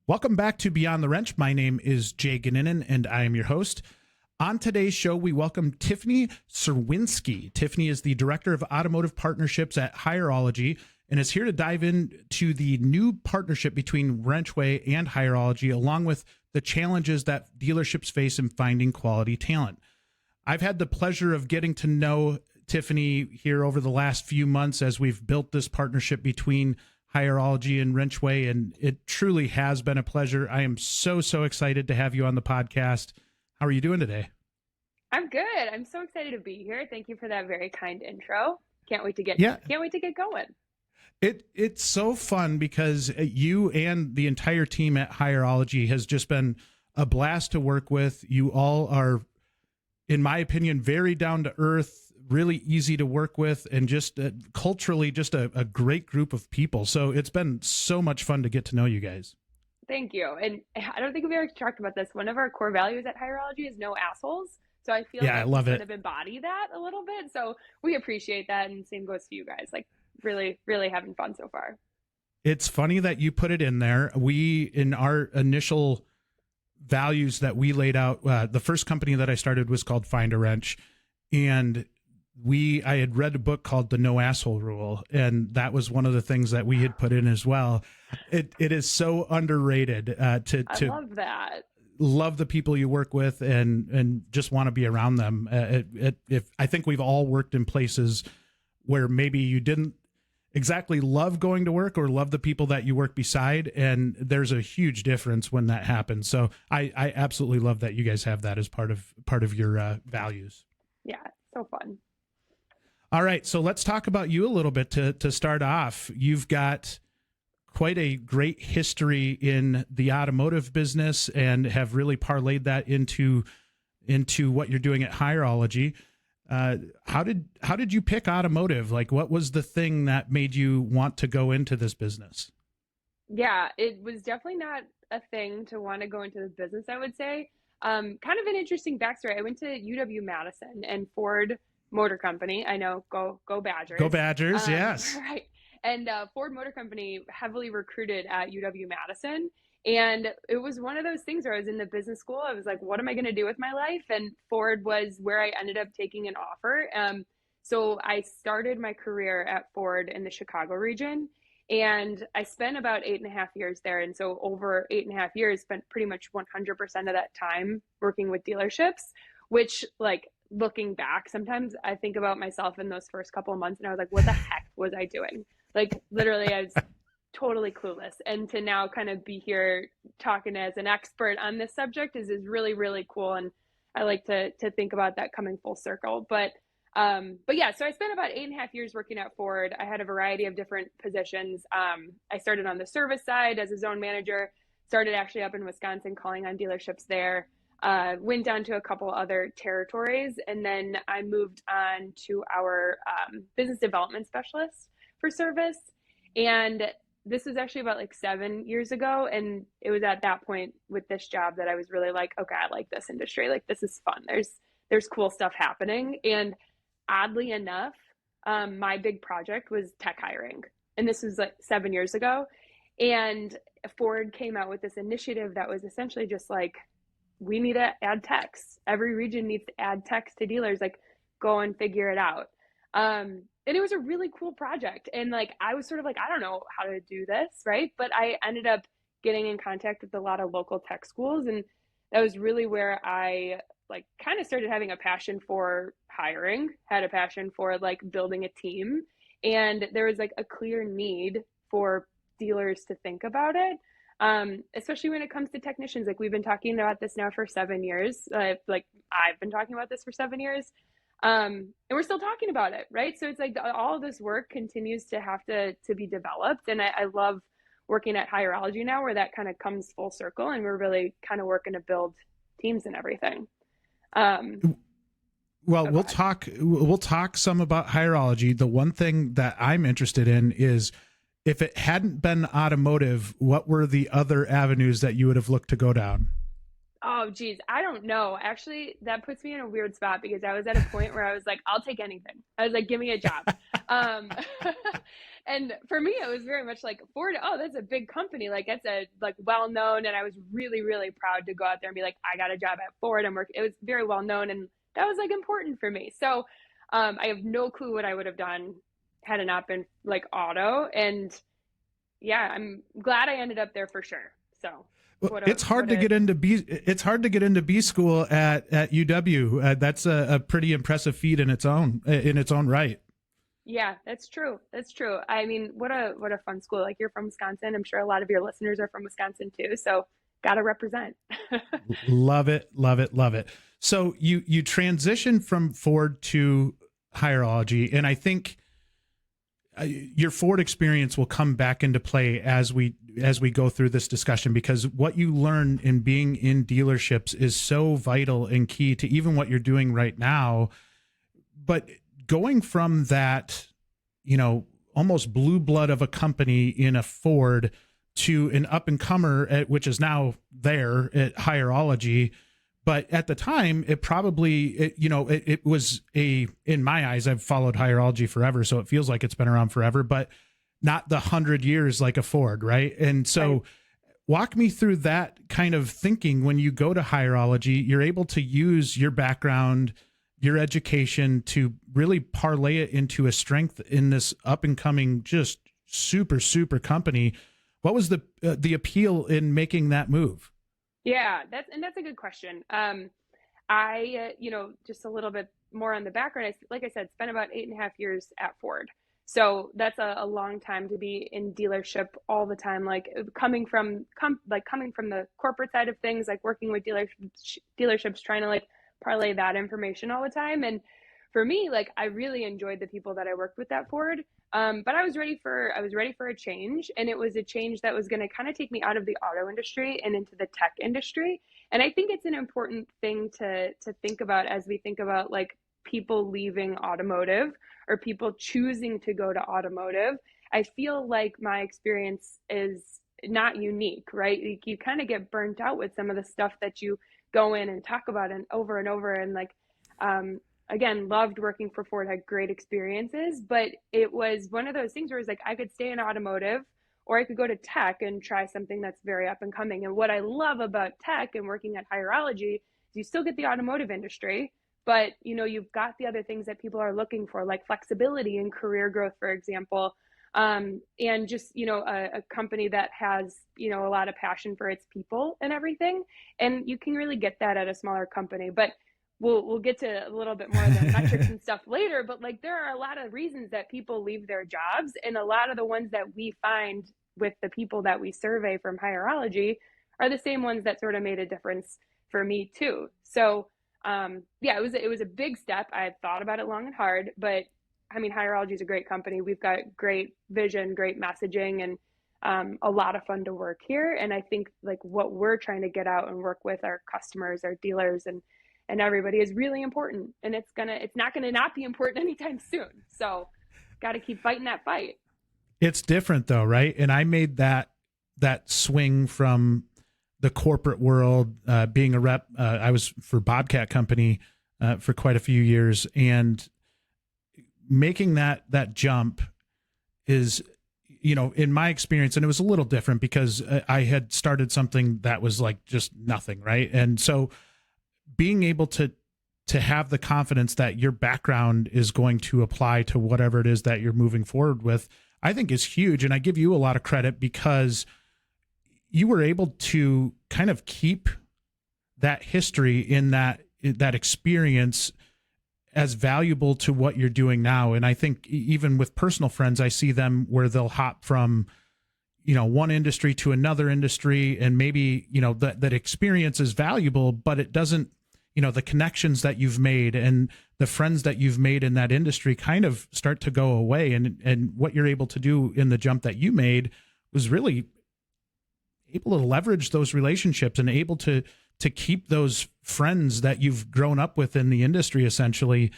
Welcome back to Beyond the Wrench. My name is Jay Goninen, and I am your host. On today's show, we welcome Tiffany Czerwinski. Tiffany is the Director of Automotive Partnerships at Hireology and is here to dive into the new partnership between WrenchWay and Hireology, along with the challenges that dealerships face in finding quality talent. I've had the pleasure of getting to know Tiffany here over the last few months as we've built this partnership between Hireology and WrenchWay, and it truly has been a pleasure. I am so excited to have you on the podcast. How are you doing today? I'm good. I'm so excited to be here. Thank you for that very kind intro. Can't wait to get going. It's so fun because you and the entire team at Hireology has just been a blast to work with. You all are, in my opinion, very down to earth, really easy to work with, and just culturally just a great group of people. So it's been so much fun to get to know you guys. Thank you. And I don't think we've ever talked about this. One of our core values at Hireology is no assholes. So I feel I love it. Kind of embody that a little bit. So we appreciate that. And same goes to you guys. Like really having fun so far. It's funny that you put it in there. We, in our initial values that we laid out, the first company that I started was called Find a Wrench. And I had read a book called The No Asshole Rule, and that was one of the things that we had put in as well. It is so underrated I love that. Love the people you work with and just want to be around them. If I think we've all worked in places where maybe you didn't exactly love going to work or love the people that you work beside, and there's a huge difference when that happens. So I absolutely love that you guys have that as part of your values. Yeah, so fun. All right, so let's talk about you a little bit to start off. You've got quite a great history in the automotive business and have really parlayed that into what you're doing at Hireology. How did you pick automotive? Like, what was the thing that made you want to go into this business? Yeah, it was definitely not a thing to want to go into the business, I would say. Kind of an interesting backstory. I went to UW-Madison and Ford Motor Company. I know, go Badgers. Go Badgers, yes. Right. And Ford Motor Company heavily recruited at UW-Madison. And it was one of those things where I was in the business school. I was like, what am I going to do with my life? And Ford was where I ended up taking an offer. So I started my career at Ford in the Chicago region. And I spent about 8.5 years there. And so over 8.5 years, spent pretty much 100% of that time working with dealerships, which, like, looking back, sometimes I think about myself in those first couple of months and I was like, what the heck was I doing? Like, literally, I was totally clueless. And to now kind of be here talking as an expert on this subject is really cool. And I like to think about that coming full circle. But yeah, so I spent about 8.5 years working at Ford. I had a variety of different positions. I started on the service side as a zone manager, started actually up in Wisconsin calling on dealerships there. Went down to a couple other territories, and then I moved on to our business development specialist for service. And this was actually about like 7 years ago. And it was at that point with this job that I was really like, okay, I like this industry. Like, this is fun. There's cool stuff happening. And oddly enough, my big project was tech hiring. And this was like 7 years ago. And Ford came out with this initiative that was essentially just like, we need to add techs. Every region needs to add techs to dealers. Like, go and figure it out. And it was a really cool project. And like, I was sort of like, I don't know how to do this, right? But I ended up getting in contact with a lot of local tech schools. And that was really where I like kind of started having a passion for hiring, had a passion for like building a team. And there was like a clear need for dealers to think about it. Especially when it comes to technicians. Like, we've been talking about this now for 7 years. Like, I've been talking about this for 7 years. And we're still talking about it, right? So it's like all of this work continues to have to be developed. And I love working at Hireology now, where that kind of comes full circle and we're really kind of working to build teams and everything. Well, we'll talk some about Hireology. The one thing that I'm interested in is, if it hadn't been automotive, what were the other avenues that you would have looked to go down? Oh, geez. I don't know. Actually, that puts me in a weird spot because I was at a point where I was like, I'll take anything. I was like, give me a job. And for me, it was very much like Ford. Oh, that's a big company. Like it's a like well known. And I was really, really proud to go out there and be like, I got a job at Ford. It was very well known, and that was like important for me. So I have no clue what I would have done had it not been like auto. And yeah, I'm glad I ended up there for sure. So It's hard to get into B school at UW. That's a pretty impressive feat in its own right. Yeah, that's true. That's true. I mean, what a fun school. Like you're from Wisconsin. I'm sure a lot of your listeners are from Wisconsin too. So gotta represent. Love it, love it, love it. So you transitioned from Ford to Hireology, and I think your Ford experience will come back into play as we go through this discussion, because what you learn in being in dealerships is so vital and key to even what you're doing right now. But going from that, almost blue blood of a company in a Ford to an up and comer, which is now there at Hireology. But at the time, it was in my eyes, I've followed Hireology forever, so it feels like it's been around forever, but not the 100 years like a Ford, right? And so right. Walk me through that kind of thinking. When you go to Hireology, you're able to use your background, your education to really parlay it into a strength in this up and coming, just super, super company. What was the appeal in making that move? Yeah, that's a good question. I just a little bit more on the background. Like I said, spent about 8.5 years at Ford. So that's a long time to be in dealership all the time. Like coming from the corporate side of things, like working with dealerships, trying to like parlay that information all the time. And for me, like I really enjoyed the people that I worked with at Ford. But I was ready for a change, and it was a change that was going to kind of take me out of the auto industry and into the tech industry. And I think it's an important thing to think about as we think about like people leaving automotive or people choosing to go to automotive. I feel like my experience is not unique, right? You kind of get burnt out with some of the stuff that you go in and talk about and over, and like again, loved working for Ford, had great experiences, but it was one of those things where it's like I could stay in automotive or I could go to tech and try something that's very up and coming. And what I love about tech and working at Hireology is you still get the automotive industry, but you've got the other things that people are looking for, like flexibility and career growth, for example. And just, a company that has, a lot of passion for its people and everything. And you can really get that at a smaller company. But we'll get to a little bit more of the metrics and stuff later, but like there are a lot of reasons that people leave their jobs, and a lot of the ones that we find with the people that we survey from Hireology are the same ones that sort of made a difference for me too. So yeah, it was a big step. I had thought about it long and hard, but I mean, Hireology is a great company. We've got great vision, great messaging, and a lot of fun to work here. And I think like what we're trying to get out and work with our customers, our dealers, and everybody is really important, and it's not gonna not be important anytime soon. So got to keep fighting that fight. It's different though, right? And I made that swing from the corporate world, being a rep. I was for Bobcat Company for quite a few years, and making that jump is, in my experience, and it was a little different because I had started something that was like just nothing, right? And so being able to have the confidence that your background is going to apply to whatever it is that you're moving forward with, I think is huge. And I give you a lot of credit because you were able to kind of keep that history in that experience as valuable to what you're doing now. And I think even with personal friends, I see them where they'll hop from, one industry to another industry, and maybe, that experience is valuable, but it doesn't, the connections that you've made and the friends that you've made in that industry kind of start to go away. And what you're able to do in the jump that you made was really able to leverage those relationships and able to keep those friends that you've grown up with in the industry essentially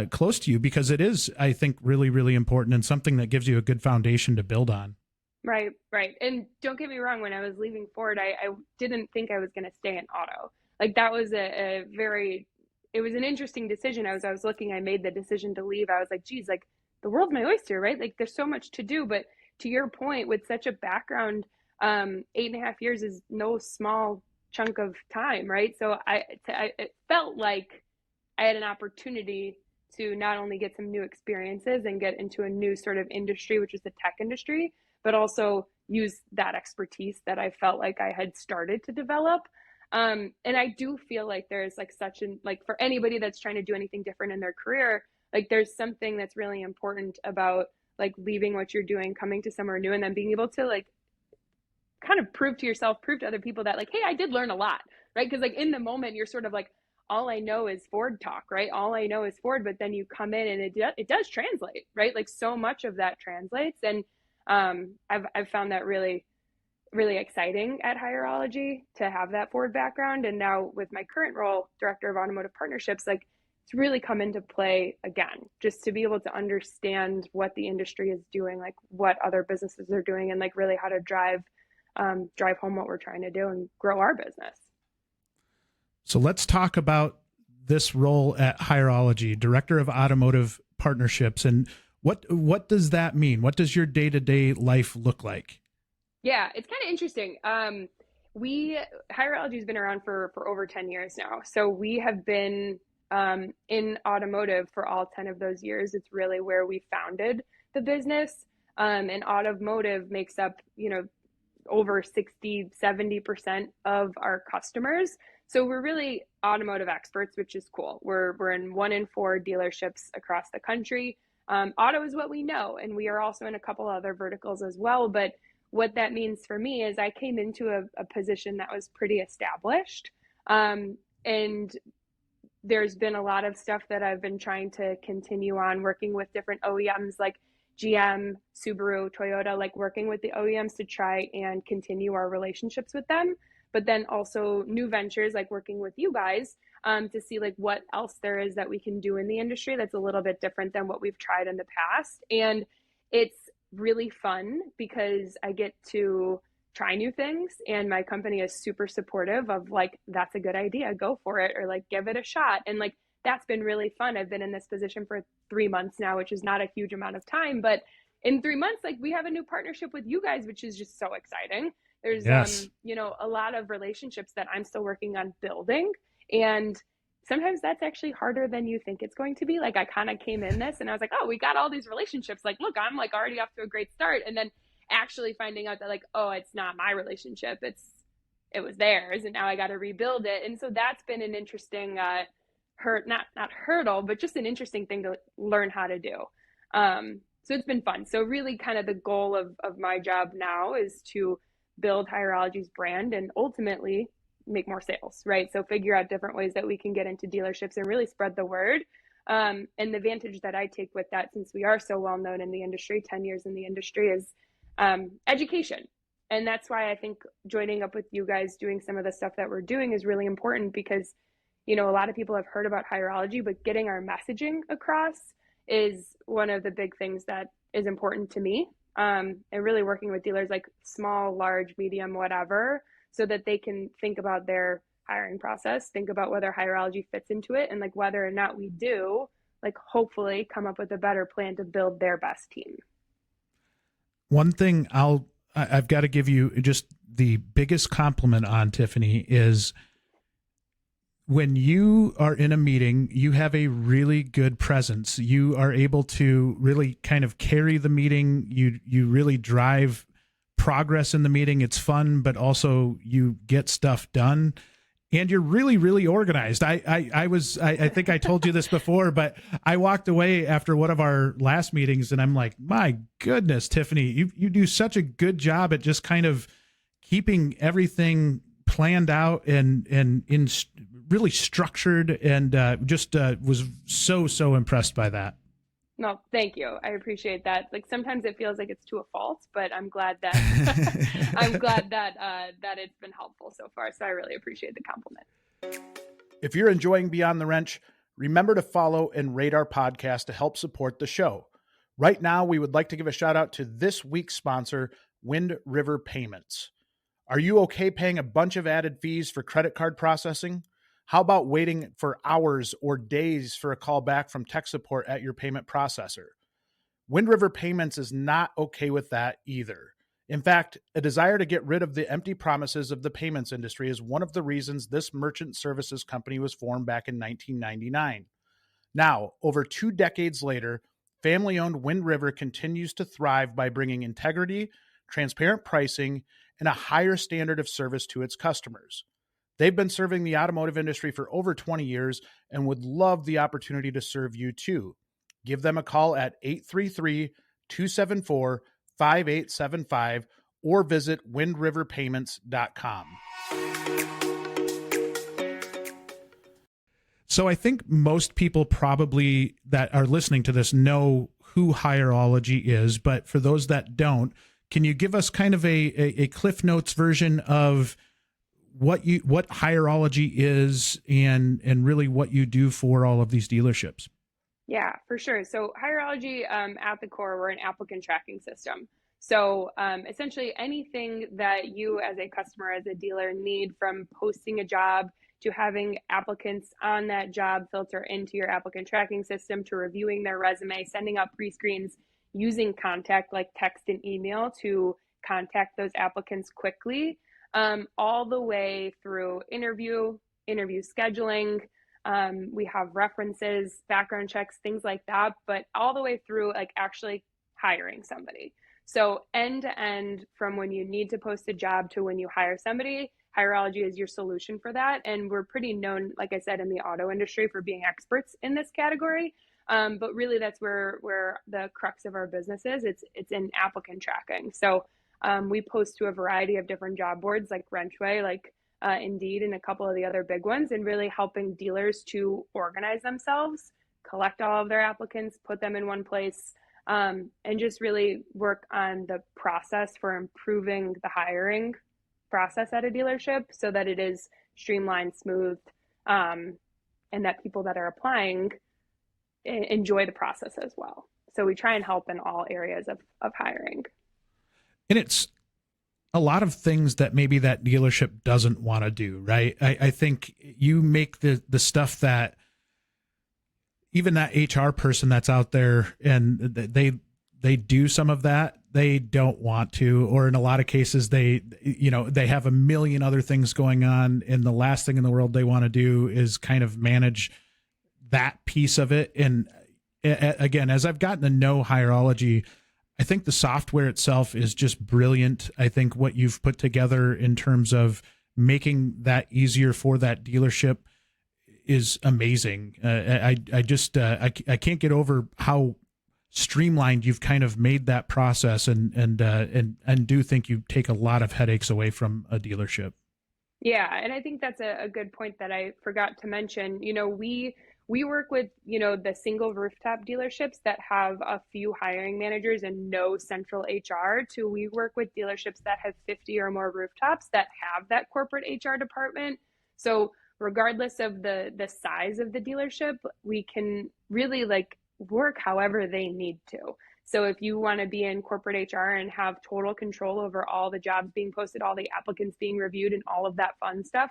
close to you, because it is, I think, really, really important and something that gives you a good foundation to build on. Right. And don't get me wrong, when I was leaving Ford, I didn't think I was going to stay in auto. Like that was it was an interesting decision. As I was looking, I made the decision to leave. I was like, geez, like the world's my oyster, right? Like there's so much to do, but to your point, with such a background, 8.5 years is no small chunk of time, right? So it felt like I had an opportunity to not only get some new experiences and get into a new sort of industry, which is the tech industry, but also use that expertise that I felt like I had started to develop. And I do feel like there's like such an, like for anybody that's trying to do anything different in their career, like there's something that's really important about like leaving what you're doing, coming to somewhere new, and then being able to like kind of prove to yourself, prove to other people that like, hey, I did learn a lot, right? Because like in the moment, you're sort of like, all I know is Ford talk, right? All I know is Ford, but then you come in and it does translate, right? Like so much of that translates, and I've found that really really exciting at Hireology to have that Ford background. And now with my current role, Director of Automotive Partnerships, like it's really come into play again, just to be able to understand what the industry is doing, like what other businesses are doing, and like really how to drive home what we're trying to do and grow our business. So let's talk about this role at Hireology, Director of Automotive Partnerships, and what does that mean? What does your day-to-day life look like? Yeah, it's kind of interesting. Hireology has been around for over 10 years now. So we have been in automotive for all 10 of those years. It's really where we founded the business. And automotive makes up, over 60-70% of our customers. So we're really automotive experts, which is cool. We're in 1 in 4 dealerships across the country. Auto is what we know, and we are also in a couple other verticals as well. But what that means for me is I came into a position that was pretty established. And there's been a lot of stuff that I've been trying to continue on, working with different OEMs like GM, Subaru, Toyota, like working with the OEMs to try and continue our relationships with them. But then also new ventures, like working with you guys to see like what else there is that we can do in the industry that's a little bit different than what we've tried in the past. And it's really fun because I get to try new things, and my company is super supportive of like, that's a good idea, go for it, or like give it a shot. And like that's been really fun. I've been in this position for 3 months now, which is not a huge amount of time, but in 3 months, like we have a new partnership with you guys, which is just so exciting. There's Yes. a lot of relationships that I'm still working on building, and sometimes that's actually harder than you think it's going to be. Like I kind of came in this and I was like, oh, we got all these relationships. Like, look, I'm like already off to a great start. And then actually finding out that like, oh, it's not my relationship. It was theirs. And now I got to rebuild it. And so that's been an interesting, not hurdle, but just an interesting thing to learn how to do. So it's been fun. So really kind of the goal of my job now is to build Hireology's brand and ultimately make more sales, right? So figure out different ways that we can get into dealerships and really spread the word. And the advantage that I take with that, since we are so well known in the industry, 10 years in the industry, is education. And that's why I think joining up with you guys, doing some of the stuff that we're doing is really important, because, a lot of people have heard about Hireology, but getting our messaging across is one of the big things that is important to me. And really working with dealers like small, large, medium, whatever, so that they can think about their hiring process, think about whether Hireology fits into it, and like whether or not we do, like hopefully come up with a better plan to build their best team. One thing I've got to give you just the biggest compliment on, Tiffany, is when you are in a meeting, you have a really good presence. You are able to really kind of carry the meeting. You really drive progress in the meeting. It's fun, but also you get stuff done, and you're really, really organized. I think I told you this before, but I walked away after one of our last meetings and I'm like, my goodness, Tiffany, you do such a good job at just kind of keeping everything planned out and in really structured, and just was so impressed by that. No, thank you. I appreciate that. Like sometimes it feels like it's to a fault, but I'm glad that that it's been helpful so far. So I really appreciate the compliment. If you're enjoying Beyond the Wrench, remember to follow and rate our podcast to help support the show. Right now, we would like to give a shout out to this week's sponsor, Wind River Payments. Are you okay paying a bunch of added fees for credit card processing? How about waiting for hours or days for a call back from tech support at your payment processor? Wind River Payments is not okay with that either. In fact, a desire to get rid of the empty promises of the payments industry is one of the reasons this merchant services company was formed back in 1999. Now, over 2 decades later, family-owned Wind River continues to thrive by bringing integrity, transparent pricing, and a higher standard of service to its customers. They've been serving the automotive industry for over 20 years and would love the opportunity to serve you too. Give them a call at 833-274-5875 or visit windriverpayments.com. So I think most people probably that are listening to this know who Hireology is, but for those that don't, can you give us kind of a Cliff Notes version of what Hireology is and really what you do for all of these dealerships? Yeah, for sure. So Hireology, at the core, we're an applicant tracking system. So essentially anything that you as a customer, as a dealer need, from posting a job to having applicants on that job filter into your applicant tracking system, to reviewing their resume, sending out pre-screens, using contact like text and email to contact those applicants quickly, all the way through interview scheduling. We have references, background checks, things like that, but all the way through like actually hiring somebody. So end to end, from when you need to post a job to when you hire somebody, Hireology is your solution for that. And we're pretty known, like I said, in the auto industry for being experts in this category. But really that's where the crux of our business is. It's in applicant tracking. So we post to a variety of different job boards like WrenchWay, like Indeed, and a couple of the other big ones, and really helping dealers to organize themselves, collect all of their applicants, put them in one place, and just really work on the process for improving the hiring process at a dealership so that it is streamlined, smooth, and that people that are applying enjoy the process as well. So we try and help in all areas of hiring. And it's a lot of things that maybe that dealership doesn't want to do, right? I think you make the stuff that even that HR person that's out there and they do some of that, they don't want to, or in a lot of cases they have a million other things going on, and the last thing in the world they want to do is kind of manage that piece of it. And again, as I've gotten to know Hireology, I think the software itself is just brilliant. I think what you've put together in terms of making that easier for that dealership is amazing. I can't get over how streamlined you've kind of made that process, and do think you take a lot of headaches away from a dealership. Yeah, and I think that's a good point that I forgot to mention. We work with, the single rooftop dealerships that have a few hiring managers and no central HR, to we work with dealerships that have 50 or more rooftops that have that corporate HR department. So regardless of the size of the dealership, we can really work however they need to. So if you want to be in corporate HR and have total control over all the jobs being posted, all the applicants being reviewed, and all of that fun stuff,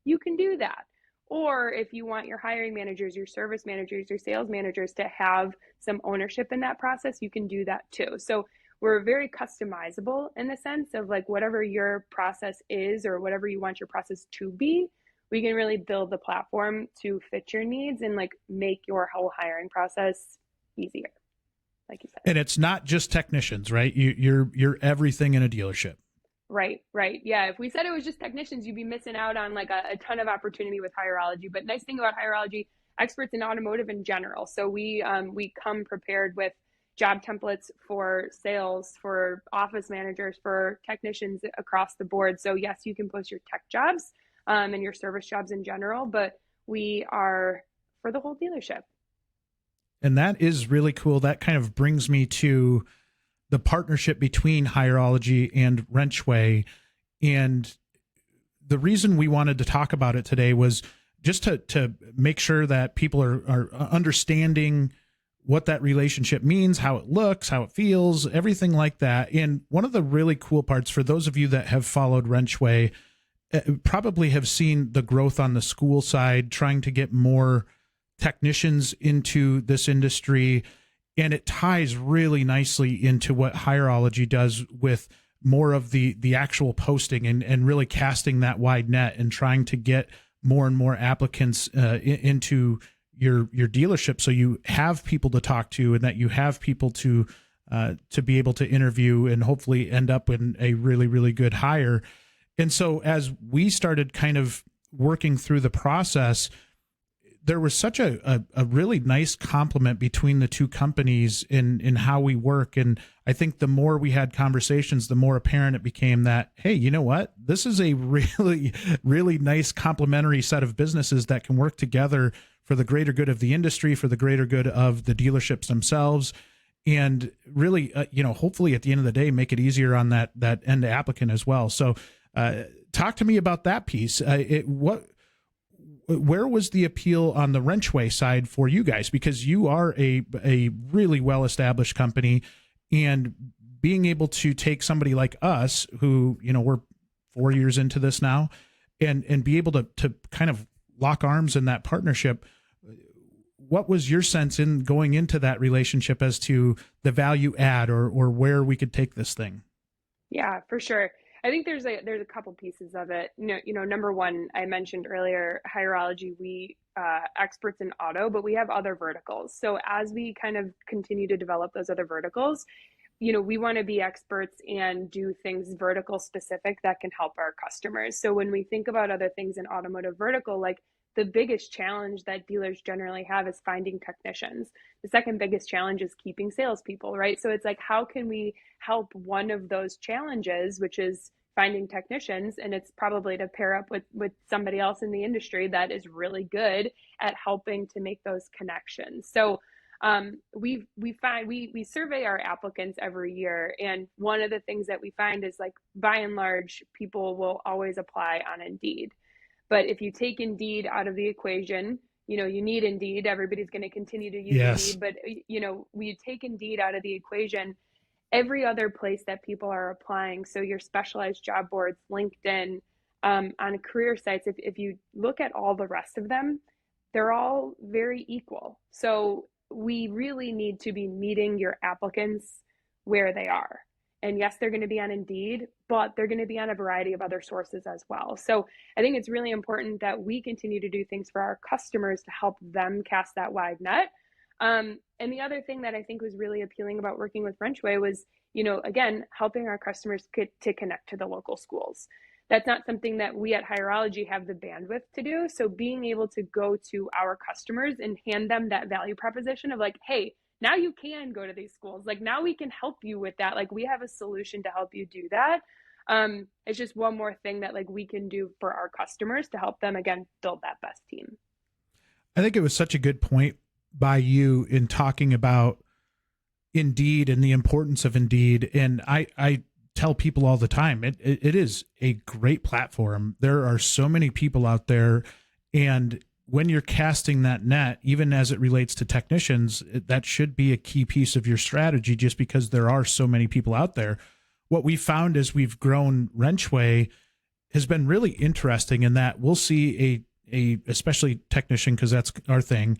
you can do that. Or if you want your hiring managers, your service managers, your sales managers to have some ownership in that process, you can do that too. So we're very customizable in the sense of whatever your process is or whatever you want your process to be, we can really build the platform to fit your needs and make your whole hiring process easier, like you said. And it's not just technicians, right? You're everything in a dealership. Right. Yeah. If we said it was just technicians, you'd be missing out on a ton of opportunity with Hireology. But nice thing about Hireology, experts in automotive in general. So we come prepared with job templates for sales, for office managers, for technicians across the board. So yes, you can post your tech jobs and your service jobs in general, but we are for the whole dealership. And that is really cool. That kind of brings me to the partnership between Hireology and WrenchWay. And the reason we wanted to talk about it today was just to make sure that people are understanding what that relationship means, how it looks, how it feels, everything like that. And one of the really cool parts, for those of you that have followed WrenchWay, probably have seen the growth on the school side, trying to get more technicians into this industry. And it ties really nicely into what Hireology does with more of the actual posting and really casting that wide net and trying to get more and more applicants into your dealership, so you have people to talk to and that you have people to be able to interview and hopefully end up in a really, really good hire. And so as we started kind of working through the process, there was such a really nice complement between the two companies in how we work. And I think the more we had conversations, the more apparent it became that, hey, you know what? This is a really, really nice complementary set of businesses that can work together for the greater good of the industry, for the greater good of the dealerships themselves, and really, hopefully at the end of the day, make it easier on that end applicant as well. So talk to me about that piece. Where was the appeal on the WrenchWay side for you guys? Because you are a really well-established company, and being able to take somebody like us who, we're 4 years into this now, and be able to kind of lock arms in that partnership. What was your sense in going into that relationship as to the value add or where we could take this thing? Yeah, for sure. I think there's a couple pieces of it. Number one, I mentioned earlier, Hireology, we experts in auto, but we have other verticals. So as we kind of continue to develop those other verticals, we want to be experts and do things vertical specific that can help our customers. So when we think about other things in automotive vertical, like the biggest challenge that dealers generally have is finding technicians. The second biggest challenge is keeping salespeople, right? So it's like, how can we help one of those challenges, which is finding technicians? And it's probably to pair up with somebody else in the industry that is really good at helping to make those connections. So we survey our applicants every year, and one of the things that we find is, like, by and large, people will always apply on Indeed. But if you take Indeed out of the equation, you need Indeed. Everybody's going to continue to use Yes. Indeed. But, when you take Indeed out of the equation, every other place that people are applying, so your specialized job boards, LinkedIn, on career sites, if you look at all the rest of them, they're all very equal. So we really need to be meeting your applicants where they are. And yes, they're going to be on Indeed, but they're going to be on a variety of other sources as well. So I think it's really important that we continue to do things for our customers to help them cast that wide net. And the other thing that I think was really appealing about working with WrenchWay was, again, helping our customers to connect to the local schools. That's not something that we at Hireology have the bandwidth to do. So being able to go to our customers and hand them that value proposition of, like, hey, now you can go to these schools. Like, now we can help you with that. Like, we have a solution to help you do that. It's just one more thing that, like, we can do for our customers to help them, again, build that best team. I think it was such a good point by you in talking about Indeed and the importance of Indeed. And I tell people all the time, it is a great platform. There are so many people out there, and when you're casting that net, even as it relates to technicians, that should be a key piece of your strategy, just because there are so many people out there. What we found as we've grown WrenchWay has been really interesting in that we'll see a especially technician, because that's our thing.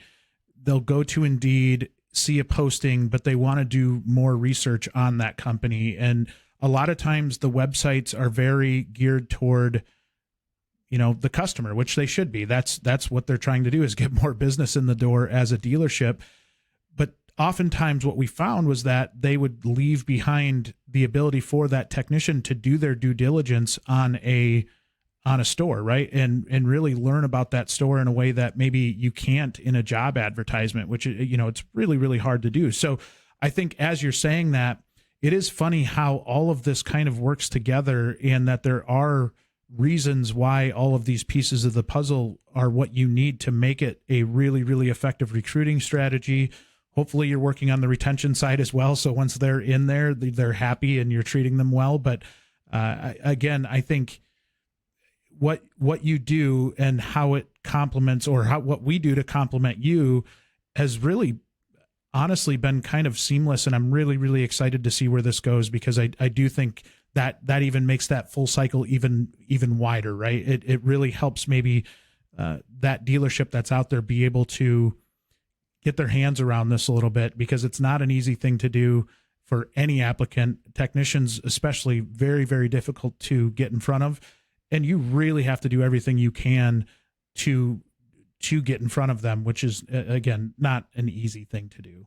They'll go to Indeed, see a posting, but they want to do more research on that company. And a lot of times the websites are very geared toward, the customer, which they should be. That's what they're trying to do, is get more business in the door as a dealership. But oftentimes what we found was that they would leave behind the ability for that technician to do their due diligence on a store, right? And really learn about that store in a way that maybe you can't in a job advertisement, which, it's really, really hard to do. So I think as you're saying that, it is funny how all of this kind of works together, and that there are reasons why all of these pieces of the puzzle are what you need to make it a really, really effective recruiting strategy. Hopefully you're working on the retention side as well. So once they're in there, they're happy and you're treating them well. But again, I think what you do and how it complements, or what we do to complement you, has really honestly been kind of seamless. And I'm really, really excited to see where this goes, because I do think that even makes that full cycle even wider, right? It really helps maybe that dealership that's out there be able to get their hands around this a little bit, because it's not an easy thing to do for any applicant. Technicians, especially, very, very difficult to get in front of. And you really have to do everything you can to get in front of them, which is, again, not an easy thing to do.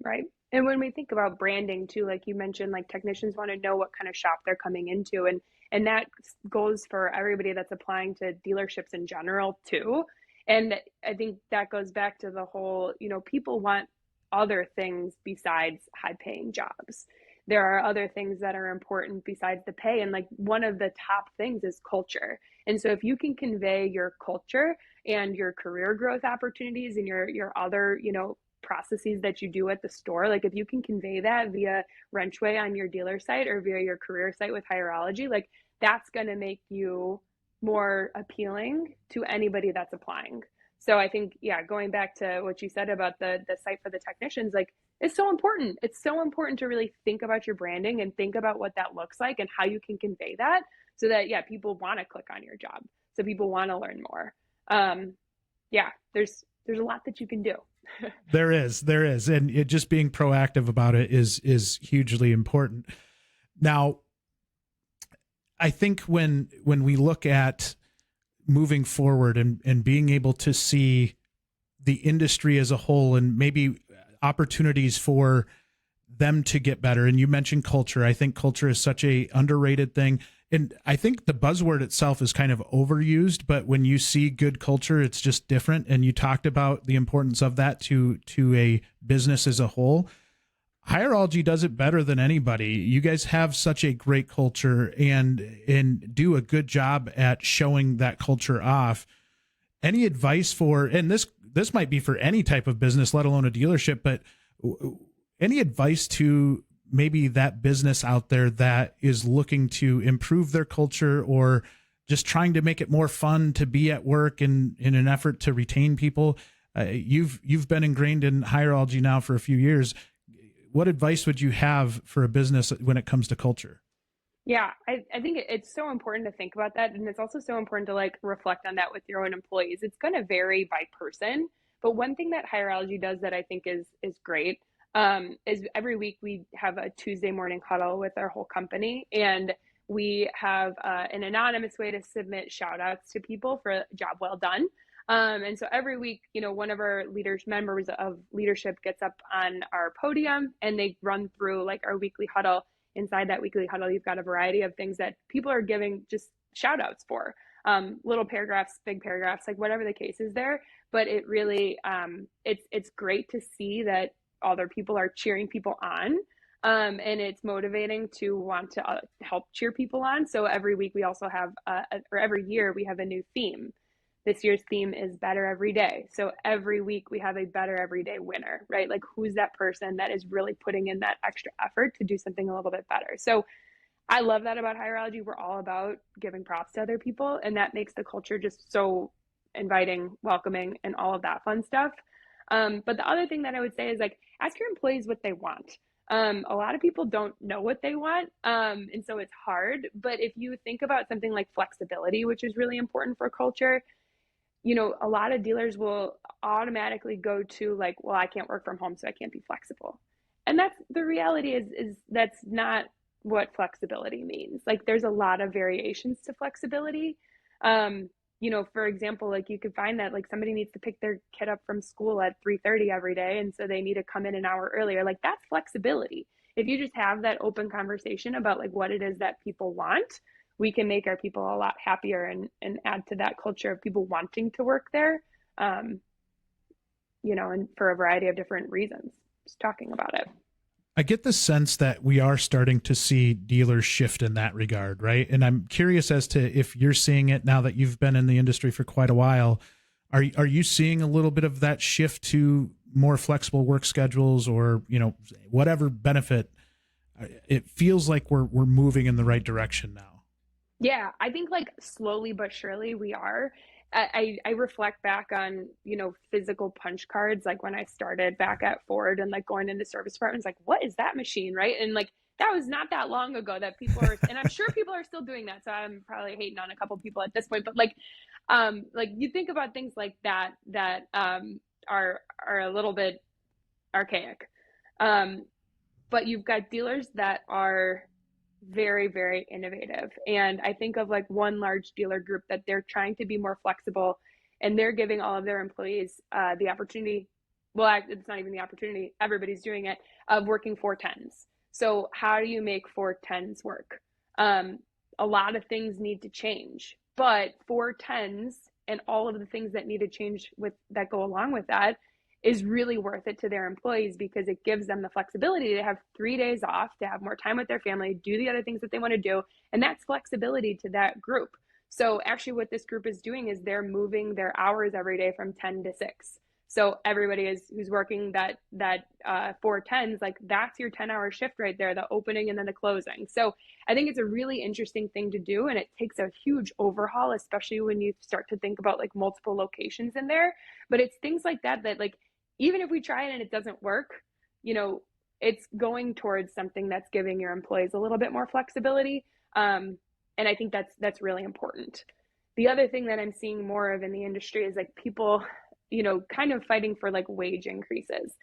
Right. And when we think about branding too, like you mentioned, like technicians want to know what kind of shop they're coming into. And that goes for everybody that's applying to dealerships in general too. And I think that goes back to the whole, people want other things besides high paying jobs. There are other things that are important besides the pay. And like one of the top things is culture. And so if you can convey your culture and your career growth opportunities and your other, processes that you do at the store, like if you can convey that via WrenchWay on your dealer site or via your career site with Hireology, like that's going to make you more appealing to anybody that's applying. So I think, going back to what you said about the site for the technicians, like it's so important. It's so important to really think about your branding and think about what that looks like and how you can convey that so that, people want to click on your job. So people want to learn more. There's a lot that you can do. There is. And just being proactive about it is hugely important. Now, I think when we look at moving forward and being able to see the industry as a whole and maybe opportunities for them to get better, and you mentioned culture. I think culture is such a underrated thing. And I think the buzzword itself is kind of overused, but when you see good culture, it's just different. And you talked about the importance of that to a business as a whole. Hireology does it better than anybody. You guys have such a great culture and do a good job at showing that culture off. Any advice for, and this might be for any type of business, let alone a dealership, but any advice to maybe that business out there that is looking to improve their culture or just trying to make it more fun to be at work in an effort to retain people? You've been ingrained in Hireology now for a few years. What advice would you have for a business when it comes to culture? Yeah, I think it's so important to think about that. And it's also so important to like reflect on that with your own employees. It's going to vary by person. But one thing that Hireology does that I think is great is every week we have a Tuesday morning huddle with our whole company. And we have an anonymous way to submit shout outs to people for a job well done. And so every week, one of our members of leadership gets up on our podium and they run through like our weekly huddle. Inside that weekly huddle, you've got a variety of things that people are giving just shout outs for, little paragraphs, big paragraphs, like whatever the case is there. But it really, it's great to see that other people are cheering people on. And it's motivating to want to help cheer people on. So every week we also have, or every year we have a new theme. This year's theme is better every day. So every week we have a better everyday winner, right? Like who's that person that is really putting in that extra effort to do something a little bit better. So I love that about Hireology. We're all about giving props to other people, and that makes the culture just so inviting, welcoming, and all of that fun stuff. But the other thing that I would say is like, ask your employees what they want. A lot of people don't know what they want. And so it's hard, but if you think about something like flexibility, which is really important for culture, a lot of dealers will automatically go to like, well, I can't work from home, so I can't be flexible. And that's the reality is that's not what flexibility means. Like there's a lot of variations to flexibility. For example, like you could find that like somebody needs to pick their kid up from school at 3:30 every day. And so they need to come in an hour earlier. Like that's flexibility. If you just have that open conversation about like what it is that people want, we can make our people a lot happier and add to that culture of people wanting to work there, and for a variety of different reasons, just talking about it. I get the sense that we are starting to see dealers shift in that regard, right? And I'm curious as to if you're seeing it now that you've been in the industry for quite a while. Are you seeing a little bit of that shift to more flexible work schedules or, whatever benefit? It feels like we're moving in the right direction now. Yeah, I think like slowly but surely we are. I reflect back on, physical punch cards, like when I started back at Ford and like going into service departments, like, what is that machine, right? And like, that was not that long ago that people are, and I'm sure people are still doing that. So I'm probably hating on a couple people at this point, but like you think about things like that are a little bit archaic. But you've got dealers that are very, very innovative. And I think of like one large dealer group that they're trying to be more flexible, and they're giving all of their employees the opportunity. Well, it's not even the opportunity. Everybody's doing it, of working 410s. So how do you make 410s work? A lot of things need to change, but 410s and all of the things that need to change with that go along with that is really worth it to their employees, because it gives them the flexibility to have 3 days off, to have more time with their family, do the other things that they want to do. And that's flexibility to that group. So actually what this group is doing is they're moving their hours every day from 10 to 6. So everybody who's working that 410s, like that's your 10-hour shift right there, the opening and then the closing. So I think it's a really interesting thing to do, and it takes a huge overhaul, especially when you start to think about like multiple locations in there. But it's things like that like, even if we try it and it doesn't work, it's going towards something that's giving your employees a little bit more flexibility. And I think that's really important. The other thing that I'm seeing more of in the industry is like people, kind of fighting for like wage increases.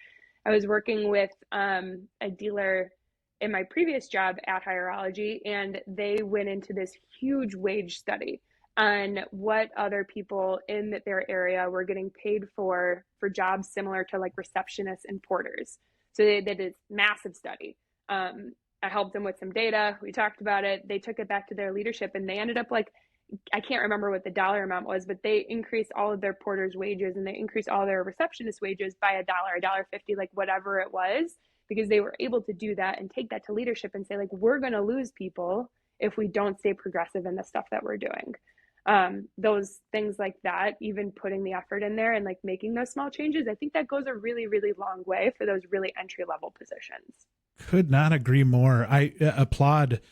I was working with a dealer in my previous job at Hireology, and they went into this huge wage study on what other people in their area were getting paid for jobs similar to like receptionists and porters. So they did this massive study. I helped them with some data. We talked about it. They took it back to their leadership, and they ended up like, I can't remember what the dollar amount was, but they increased all of their porters' wages and they increased all their receptionist wages by $1.50, like whatever it was, because they were able to do that and take that to leadership and say like, we're going to lose people if we don't stay progressive in the stuff that we're doing. Those things like that, even putting the effort in there and like making those small changes, I think that goes a really, really long way for those really entry level positions. Could not agree more. I applaud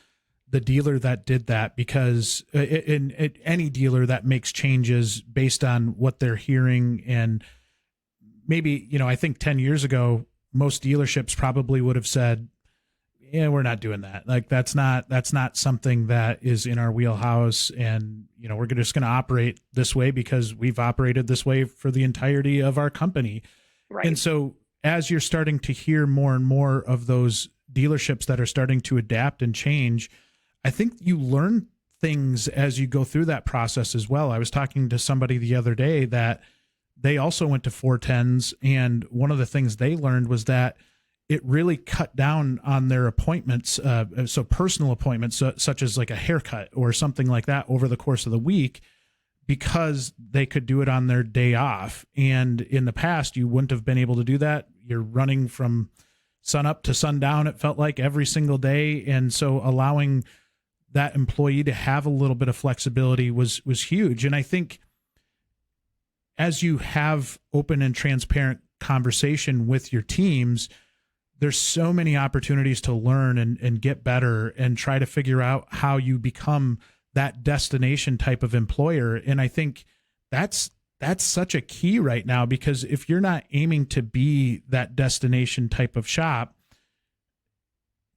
the dealer that did that, because in any dealer that makes changes based on what they're hearing, and maybe, I think 10 years ago, most dealerships probably would have said, yeah, we're not doing that. Like, that's not something that is in our wheelhouse. And, we're just going to operate this way because we've operated this way for the entirety of our company. Right. And so as you're starting to hear more and more of those dealerships that are starting to adapt and change, I think you learn things as you go through that process as well. I was talking to somebody the other day that they also went to 410s, and one of the things they learned was that it really cut down on their appointments, so personal appointments, such as like a haircut or something like that over the course of the week, because they could do it on their day off. And in the past, you wouldn't have been able to do that. You're running from sun up to sundown, it felt like, every single day. And so allowing that employee to have a little bit of flexibility was huge. And I think as you have open and transparent conversation with your teams, there's so many opportunities to learn and get better and try to figure out how you become that destination type of employer. And I think that's such a key right now, because if you're not aiming to be that destination type of shop,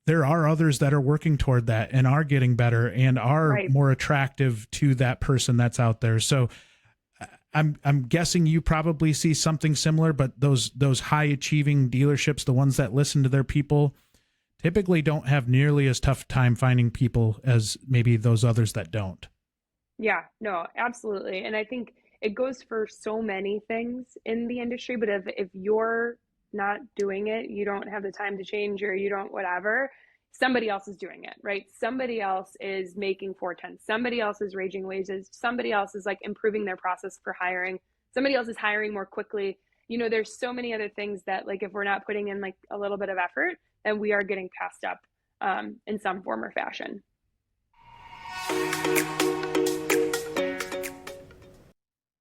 there are others that are working toward that and are getting better and are Right. more attractive to that person that's out there. So I'm guessing you probably see something similar, but those high achieving dealerships, the ones that listen to their people, typically don't have nearly as tough time finding people as maybe those others that don't. Yeah, no, absolutely. And I think it goes for so many things in the industry, but if you're not doing it, you don't have the time to change, or you don't whatever, somebody else is doing it, right? Somebody else is making 410. Somebody else is raising wages. Somebody else is like improving their process for hiring. Somebody else is hiring more quickly. There's so many other things that, like, if we're not putting in like a little bit of effort, then we are getting passed up in some form or fashion.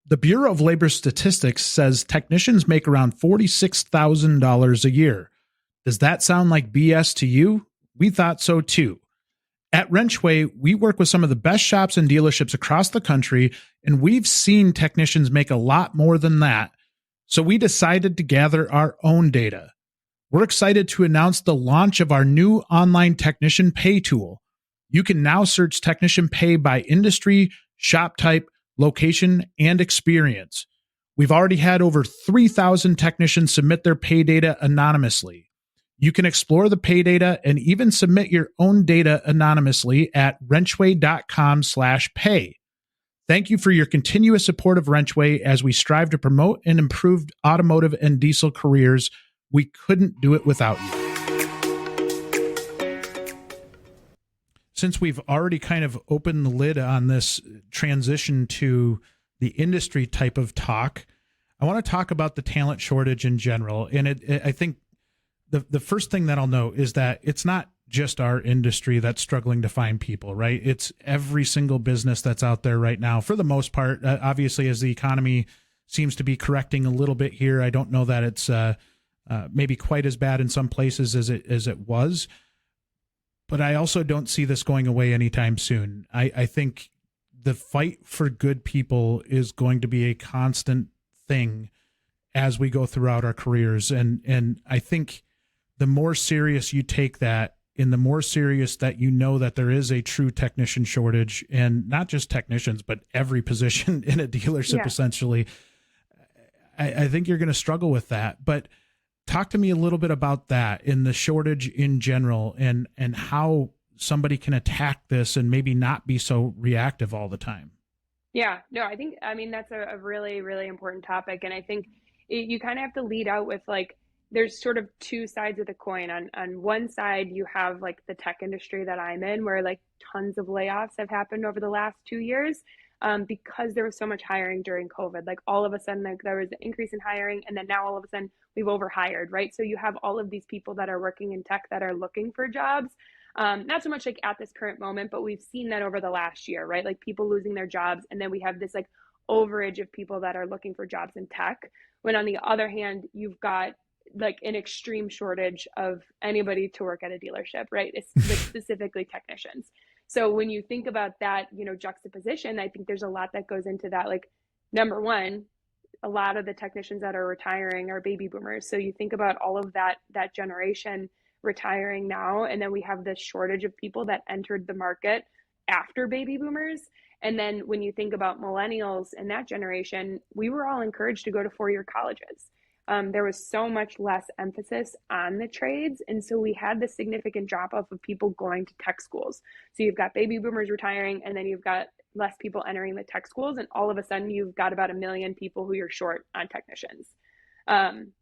The Bureau of Labor Statistics says technicians make around $46,000 a year. Does that sound like BS to you? We thought so too. At WrenchWay, we work with some of the best shops and dealerships across the country, and we've seen technicians make a lot more than that. So we decided to gather our own data. We're excited to announce the launch of our new online technician pay tool. You can now search technician pay by industry, shop type, location, and experience. We've already had over 3,000 technicians submit their pay data anonymously. You can explore the pay data and even submit your own data anonymously at wrenchway.com/pay. Thank you for your continuous support of WrenchWay as we strive to promote and improve automotive and diesel careers. We couldn't do it without you. Since we've already kind of opened the lid on this transition to the industry type of talk, I want to talk about the talent shortage in general. And I think the first thing that I'll note is that it's not just our industry that's struggling to find people, right? It's every single business that's out there right now, for the most part. Obviously, as the economy seems to be correcting a little bit here, I don't know that it's maybe quite as bad in some places as it was. But I also don't see this going away anytime soon. I think the fight for good people is going to be a constant thing as we go throughout our careers. And I think the more serious you take that, and the more serious that you know that there is a true technician shortage, and not just technicians, but every position in a dealership, essentially, I think you're going to struggle with that. But talk to me a little bit about that, in the shortage in general, and how somebody can attack this and maybe not be so reactive all the time. Yeah, no, I mean, that's a really, really important topic. And I think you kind of have to lead out with, like, there's sort of two sides of the coin. On one side, you have like the tech industry that I'm in, where like tons of layoffs have happened over the last 2 years because there was so much hiring during COVID. Like all of a sudden, like there was an increase in hiring, and then now all of a sudden we've overhired, right? So you have all of these people that are working in tech that are looking for jobs. Not so much like at this current moment, but we've seen that over the last year, right? Like people losing their jobs. And then we have this like overage of people that are looking for jobs in tech. When on the other hand, you've got like an extreme shortage of anybody to work at a dealership, right? It's like specifically technicians. So when you think about that, juxtaposition, I think there's a lot that goes into that. Like, number one, a lot of the technicians that are retiring are baby boomers. So you think about all of that generation retiring now, and then we have this shortage of people that entered the market after baby boomers. And then when you think about millennials and that generation, we were all encouraged to go to four-year colleges. There was so much less emphasis on the trades. And so we had this significant drop off of people going to tech schools. So you've got baby boomers retiring, and then you've got less people entering the tech schools. And all of a sudden you've got about 1 million people who you're short on technicians. And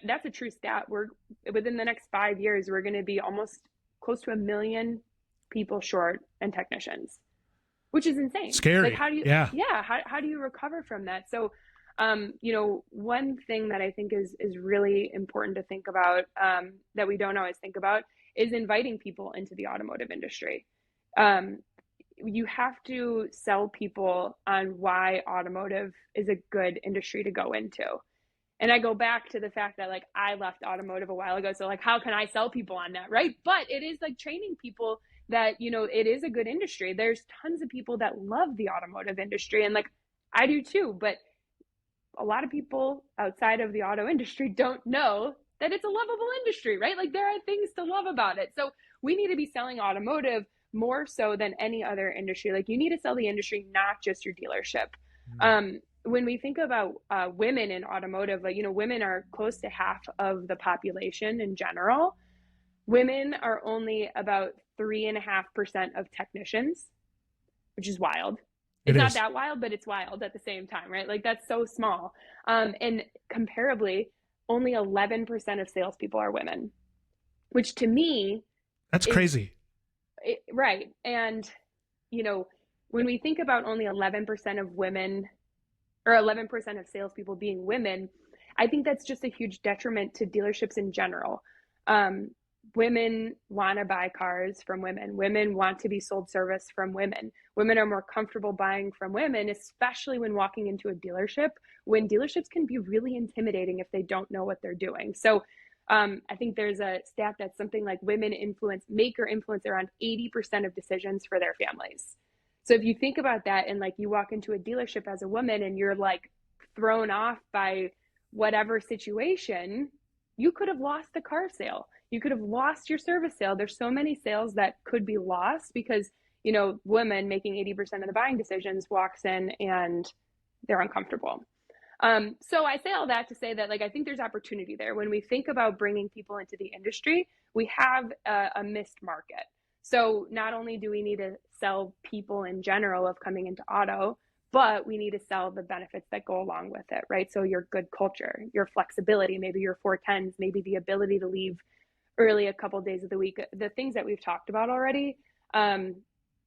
that's a true stat. Within the next 5 years, we're going to be almost close to 1 million people short in technicians, which is insane. Scary. Like, how do you recover from that? So, one thing that I think is really important to think about, that we don't always think about, is inviting people into the automotive industry. You have to sell people on why automotive is a good industry to go into. And I go back to the fact that, like, I left automotive a while ago. So, like, how can I sell people on that, right? But it is like training people that, it is a good industry. There's tons of people that love the automotive industry. And, like, I do too. But a lot of people outside of the auto industry don't know that it's a lovable industry, right? Like, there are things to love about it. So we need to be selling automotive more so than any other industry. Like, you need to sell the industry, not just your dealership. When we think about women in automotive, like, women are close to half of the population in general. Women are only about 3.5% of technicians, which is wild. It's not that wild, but it's wild at the same time, right? Like, that's so small. And comparably, only 11% of salespeople are women, which to me, that's crazy. Right. And, when we think about only 11% of women, or 11% of salespeople being women, I think that's just a huge detriment to dealerships in general. Women want to buy cars from women. Women want to be sold service from women. Women are more comfortable buying from women, especially when walking into a dealership, when dealerships can be really intimidating if they don't know what they're doing. So I think there's a stat that's something like women make or influence around 80% of decisions for their families. So if you think about that, and like, you walk into a dealership as a woman and you're like thrown off by whatever situation, you could have lost the car sale. You could have lost your service sale. There's so many sales that could be lost because, women making 80% of the buying decisions walks in and they're uncomfortable. So I say all that to say that, like, I think there's opportunity there. When we think about bringing people into the industry, we have a missed market. So not only do we need to sell people in general of coming into auto, but we need to sell the benefits that go along with it, right? So your good culture, your flexibility, maybe your 410s, maybe the ability to leave early a couple days of the week, the things that we've talked about already.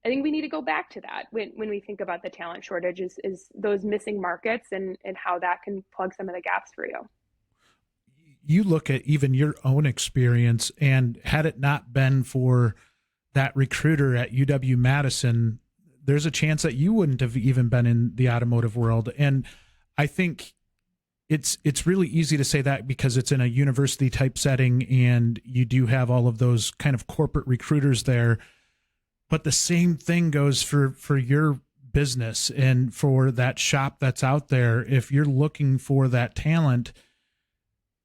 I think we need to go back to that when we think about the talent shortage is those missing markets and how that can plug some of the gaps for you. You look at even your own experience, and had it not been for that recruiter at UW-Madison, there's a chance that you wouldn't have even been in the automotive world. And I think it's really easy to say that because it's in a university type setting and you do have all of those kind of corporate recruiters there. But the same thing goes for your business and for that shop that's out there. If you're looking for that talent,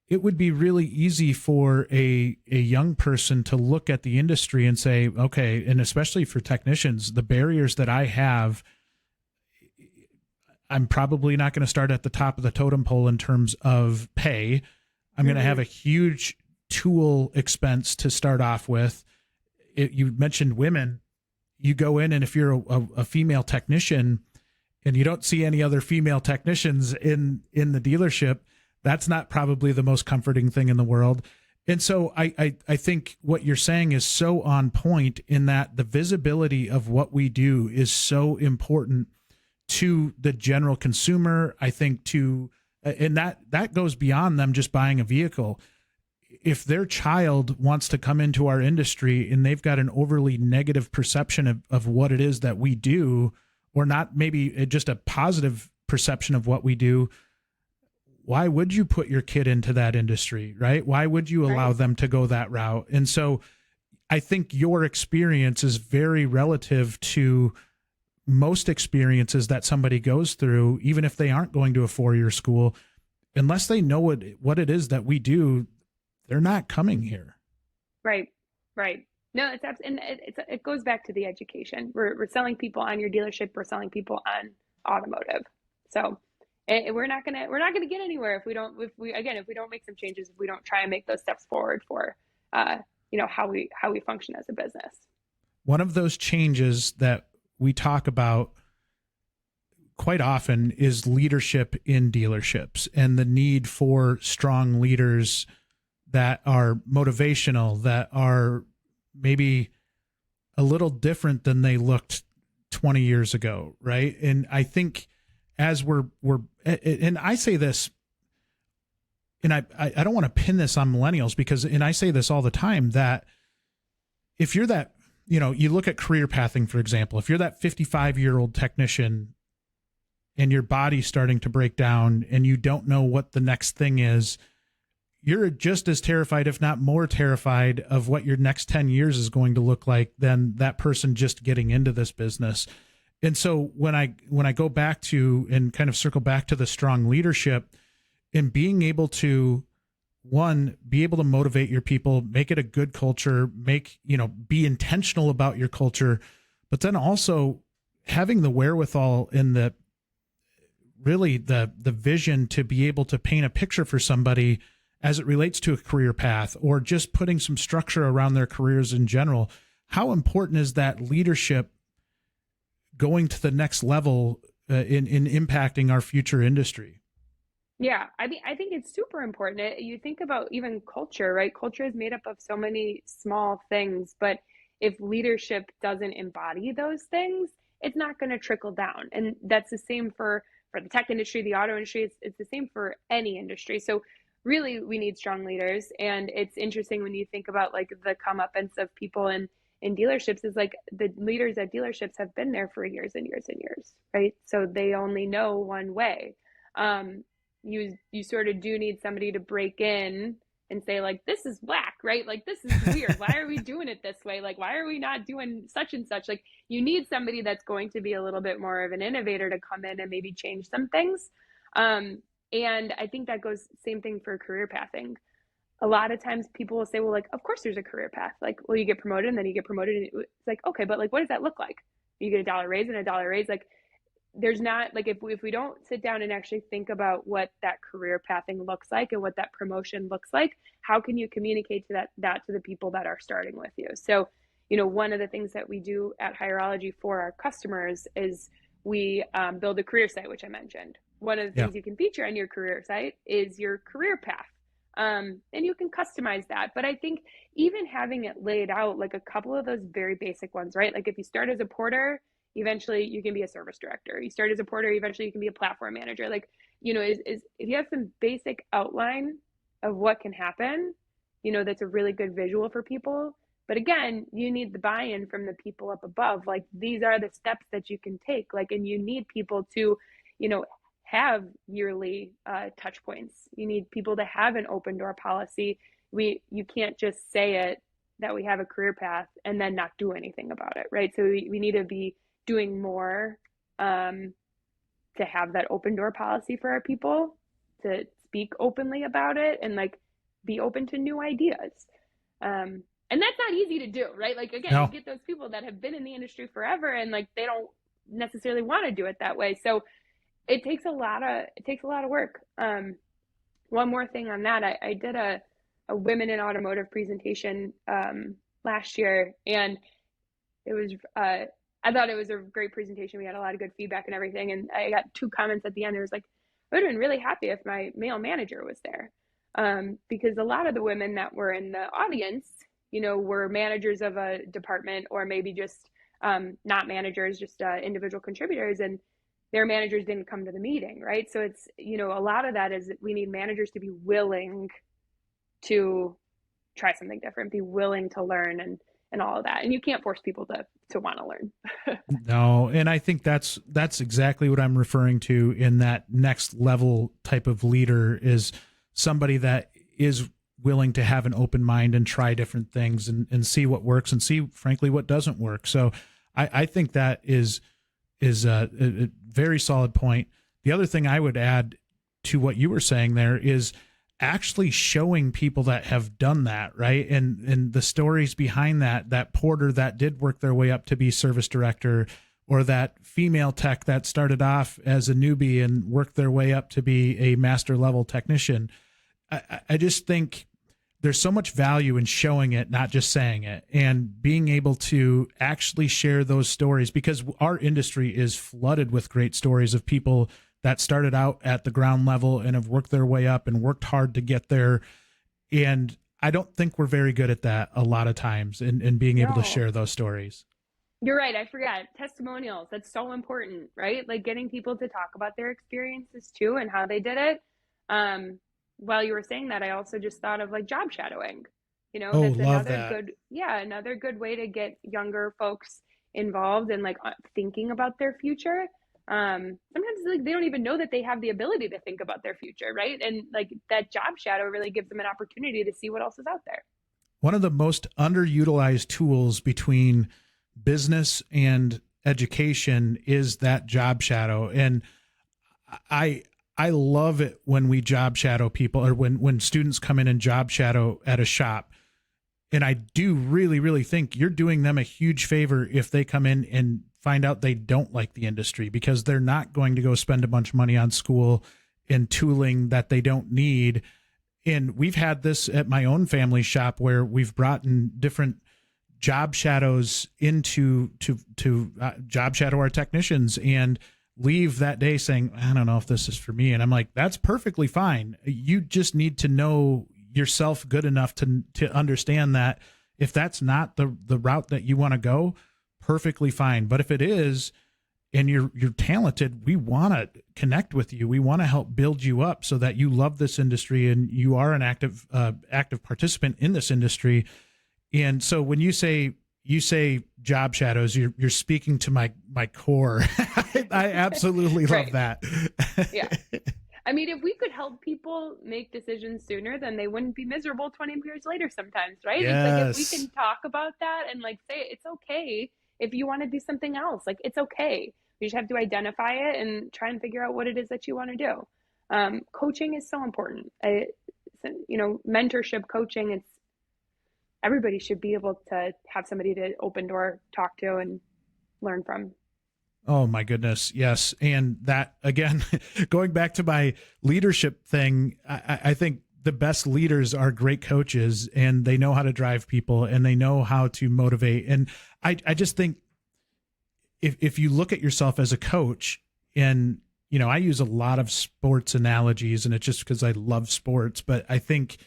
it would be really easy for a young person to look at the industry and say, okay, and especially for technicians, the barriers that I have, I'm probably not going to start at the top of the totem pole in terms of pay. I'm going to have a huge tool expense to start off with. You mentioned women. You go in, and if you're a female technician and you don't see any other female technicians in the dealership, that's not probably the most comforting thing in the world. And so I think what you're saying is so on point in that the visibility of what we do is so important to the general consumer. I think and that goes beyond them just buying a vehicle. If their child wants to come into our industry and they've got an overly negative perception of what it is that we do, or not maybe just a positive perception of what we do, why would you put your kid into that industry, right? Why would you allow them to go that route? And so I think your experience is very relative to most experiences that somebody goes through, even if they aren't going to a 4-year school, unless they know what it is that we do, they're not coming here. Right. No, it goes back to the education. We're selling people on your dealership. We're selling people on automotive. So we're not gonna get anywhere if we don't make some changes, if we don't try and make those steps forward for how we function as a business. One of those changes that we talk about quite often is leadership in dealerships and the need for strong leaders that are motivational, that are maybe a little different than they looked 20 years ago, right? And I think as and I say this, and I don't want to pin this on millennials and I say this all the time, that if you're that, you look at career pathing, for example, if you're that 55-year-old technician and your body's starting to break down and you don't know what the next thing is, you're just as terrified, if not more terrified, of what your next 10 years is going to look like than that person just getting into this business. And so when I go back to and kind of circle back to the strong leadership and being able to, one, be able to motivate your people, make it a good culture, be intentional about your culture, but then also having the wherewithal and the vision to be able to paint a picture for somebody as it relates to a career path, or just putting some structure around their careers in general. How important is that leadership going to the next level in impacting our future industry? Yeah, I think it's super important. You think about even culture, right? Culture is made up of so many small things, but if leadership doesn't embody those things, it's not going to trickle down. And that's the same for the tech industry, the auto industry. It's the same for any industry. So really, we need strong leaders. And it's interesting when you think about like the comeuppance of people in dealerships, is like the leaders at dealerships have been there for years and years and years, right? So they only know one way. You sort of do need somebody to break in and say, like, this is whack, right? Like, this is weird. Why are we doing it this way? Like, why are we not doing such and such? Like, you need somebody that's going to be a little bit more of an innovator to come in and maybe change some things. And I think that goes same thing for career pathing. A lot of times people will say, well, like, of course there's a career path. Like, well, you get promoted and then you get promoted. And it's like, okay, but like, what does that look like? You get $1 raise and $1 raise. Like, there's not like, if we don't sit down and actually think about what that career pathing looks like and what that promotion looks like, how can you communicate to that to the people that are starting with you? So, one of the things that we do at Hireology for our customers is we build a career site, which I mentioned. One of the things you can feature on your career site is your career path. And you can customize that. But I think even having it laid out, like a couple of those very basic ones, right? Like if you start as a porter, eventually you can be a service director. You start as a porter, eventually you can be a platform manager. Like, is if you have some basic outline of what can happen, that's a really good visual for people. But again, you need the buy-in from the people up above. Like, these are the steps that you can take. Like, and you need people to, have yearly touch points. You need people to have an open door policy. You can't just say it that we have a career path and then not do anything about it, right? So we need to be doing more to have that open door policy for our people, to speak openly about it and like be open to new ideas. And that's not easy to do, right? Like, again, you get those people that have been in the industry forever and like they don't necessarily want to do it that way. So it takes a lot of work. One more thing on that, I did a women in automotive presentation last year, and it was I thought it was a great presentation. We had a lot of good feedback and everything, and I got 2 comments at the end. It was like, I would have been really happy if my male manager was there, because a lot of the women that were in the audience, were managers of a department, or maybe just not managers, just individual contributors, and their managers didn't come to the meeting, right? So it's, a lot of that is we need managers to be willing to try something different, be willing to learn and all of that. And you can't force people to want to learn. No, and I think that's exactly what I'm referring to in that next level type of leader, is somebody that is willing to have an open mind and try different things and see what works and see, frankly, what doesn't work. So I think that is a very solid point. The other thing I would add to what you were saying there is actually showing people that have done that, right? And the stories behind that porter that did work their way up to be service director, or that female tech that started off as a newbie and worked their way up to be a master level technician. I just think there's so much value in showing it, not just saying it, and being able to actually share those stories, because our industry is flooded with great stories of people that started out at the ground level and have worked their way up and worked hard to get there. And I don't think we're very good at that a lot of times in being able to share those stories. You're right. I forgot testimonials. That's so important, right? Like getting people to talk about their experiences too and how they did it. While you were saying that, I also just thought of like job shadowing. That's another good way to get younger folks involved and like thinking about their future. Sometimes like they don't even know that they have the ability to think about their future, right? And like that job shadow really gives them an opportunity to see what else is out there. One of the most underutilized tools between business and education is that job shadow. And I love it when we job shadow people, or when students come in and job shadow at a shop. And I do really, really think you're doing them a huge favor if they come in and find out they don't like the industry, because they're not going to go spend a bunch of money on school and tooling that they don't need. And we've had this at my own family shop where we've brought in different job shadows into to job shadow our technicians and leave that day saying, I don't know if this is for me. And I'm like, that's perfectly fine. You just need to know yourself good enough to understand that if that's not the route that you want to go, perfectly fine. But if it is, and you're talented, we want to connect with you. We want to help build you up so that you love this industry and you are an active participant in this industry. And so when you say job shadows, you're speaking to my core. I absolutely love that. Yeah. I mean, if we could help people make decisions sooner, then they wouldn't be miserable 20 years later sometimes, right? Yes. It's like if we can talk about that and like say it's okay if you want to do something else, like it's okay. You just have to identify it and try and figure out what it is that you want to do. Coaching is so important. Mentorship coaching, everybody should be able to have somebody to open door talk to and learn from. Oh my goodness. Yes. And that again, going back to my leadership thing, I think the best leaders are great coaches, and they know how to drive people and they know how to motivate. And I just think if you look at yourself as a coach, and, you know, I use a lot of sports analogies, and it's just because I love sports, but I think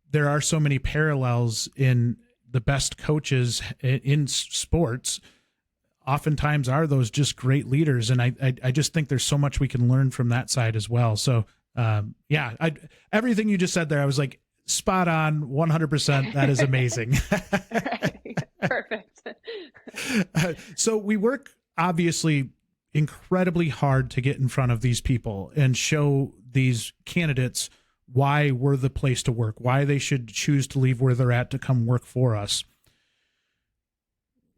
there are so many parallels in the best coaches in sports oftentimes are those just great leaders. And I just think there's so much we can learn from that side as well. So yeah, everything you just said there, I was like, spot on, 100%. That is amazing. Right. Perfect. So we work obviously incredibly hard to get in front of these people and show these candidates why we're the place to work, why they should choose to leave where they're at to come work for us.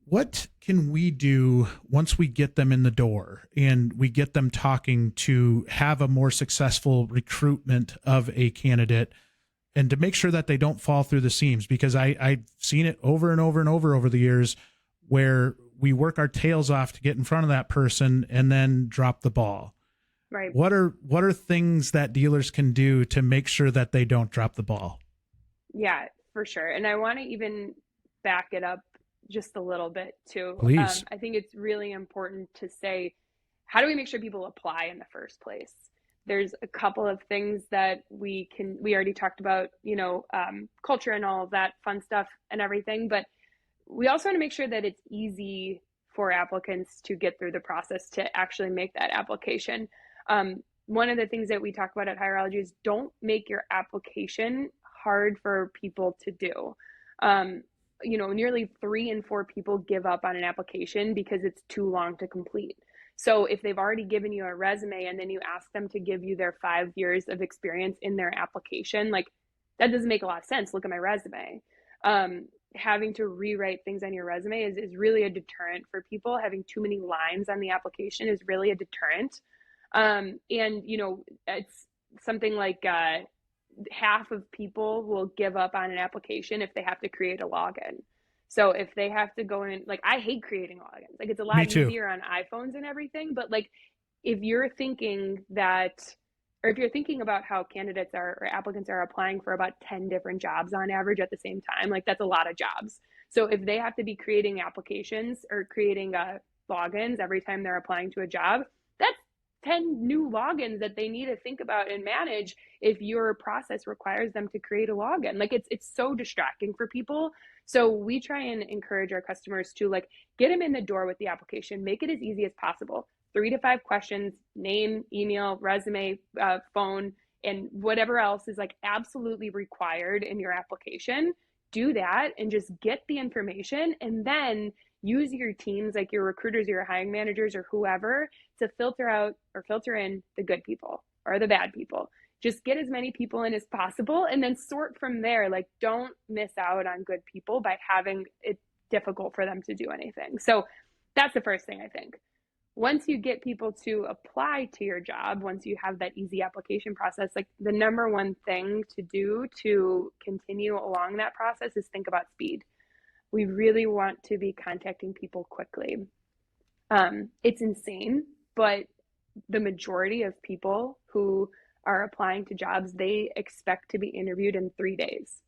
What can we do once we get them in the door and we get them talking to have a more successful recruitment of a candidate, and to make sure that they don't fall through the seams? Because I've seen it over and over the years where we work our tails off to get in front of that person and then drop the ball. Right. What are things that dealers can do to make sure that they don't drop the ball? Yeah, for sure. And I want to even back it up just a little bit too. Please. I think it's really important to say, how do we make sure people apply in the first place? There's a couple of things that we already talked about, culture and all of that fun stuff and everything, but we also want to make sure that it's easy for applicants to get through the process to actually make that application. One of the things that we talk about at Hireology is don't make your application hard for people to do. Nearly 3 in 4 people give up on an application because it's too long to complete. So if they've already given you a resume and then you ask them to give you their 5 years of experience in their application, like, that doesn't make a lot of sense. Look at my resume. Having to rewrite things on your resume is really a deterrent for people. Having too many lines on the application is really a deterrent. It's something like half of people will give up on an application if they have to create a login. So if they have to go in, like, I hate creating logins. Like, it's a lot easier on iPhones and everything. But like, if you're thinking that, or if you're thinking about how candidates or applicants are applying for about 10 different jobs on average at the same time, like, that's a lot of jobs. So if they have to be creating applications or creating logins every time they're applying to a job, that's 10 new logins that they need to think about and manage if your process requires them to create a login. Like, it's so distracting for people. So we try and encourage our customers to, like, get them in the door with the application, make it as easy as possible. 3 to 5 questions, name, email, resume, phone, and whatever else is like absolutely required in your application. Do that and just get the information, and then use your teams, like your recruiters, your hiring managers, or whoever, to filter out or filter in the good people or the bad people. Just get as many people in as possible and then sort from there. Like, don't miss out on good people by having it difficult for them to do anything. So that's the first thing, I think. Once you get people to apply to your job, once you have that easy application process, like, the number one thing to do to continue along that process is think about speed. We really want to be contacting people quickly. It's insane, but the majority of people who are applying to jobs, they expect to be interviewed in 3 days.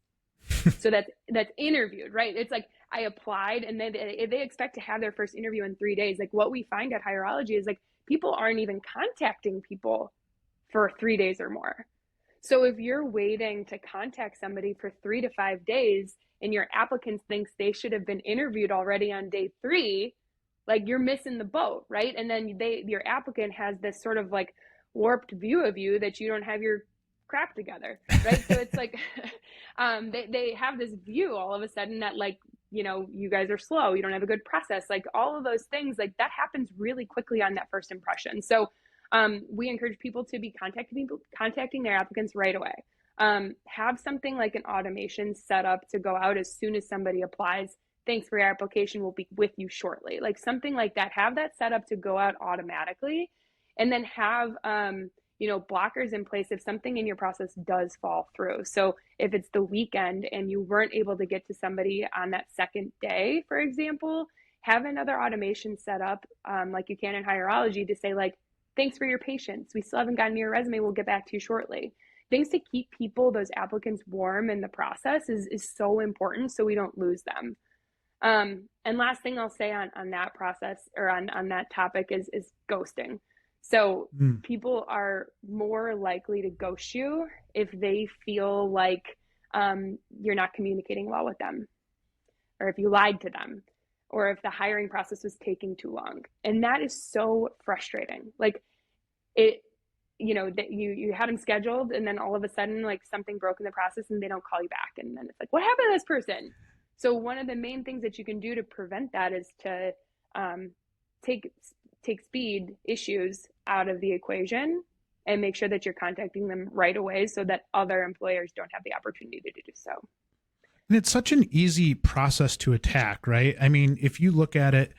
So that's interviewed, right? It's like, I applied and then they expect to have their first interview in 3 days. Like, what we find at Hireology is, like, people aren't even contacting people for 3 days or more. So if you're waiting to contact somebody for 3 to 5 days and your applicant thinks they should have been interviewed already on day 3, like, you're missing the boat, right? And then your applicant has this sort of like warped view of you that you don't have your crap together, right? So it's like they have this view all of a sudden that, like, you guys are slow, you don't have a good process, like, all of those things, like, that happens really quickly on that first impression. So we encourage people to be contacting their applicants right away. Have something like an automation set up to go out as soon as somebody applies. Thanks for your application, we'll be with you shortly. Like, something like that. Have that set up to go out automatically, and then have blockers in place if something in your process does fall through. So if it's the weekend and you weren't able to get to somebody on that second day, for example, have another automation set up, like you can in Hireology, to say like, thanks for your patience. We still haven't gotten your resume. We'll get back to you shortly. Things to keep people, those applicants, warm in the process is so important, so we don't lose them. And last thing I'll say on that process, or on that topic, is ghosting. So people are more likely to ghost you if they feel like you're not communicating well with them, or if you lied to them, or if the hiring process was taking too long. And that is so frustrating. Like that you had them scheduled, and then all of a sudden, like, something broke in the process and they don't call you back. And then it's like, what happened to this person? So one of the main things that you can do to prevent that is to take speed issues out of the equation and make sure that you're contacting them right away, so that other employers don't have the opportunity to do so. And it's such an easy process to attack, right? I mean, if you look at it,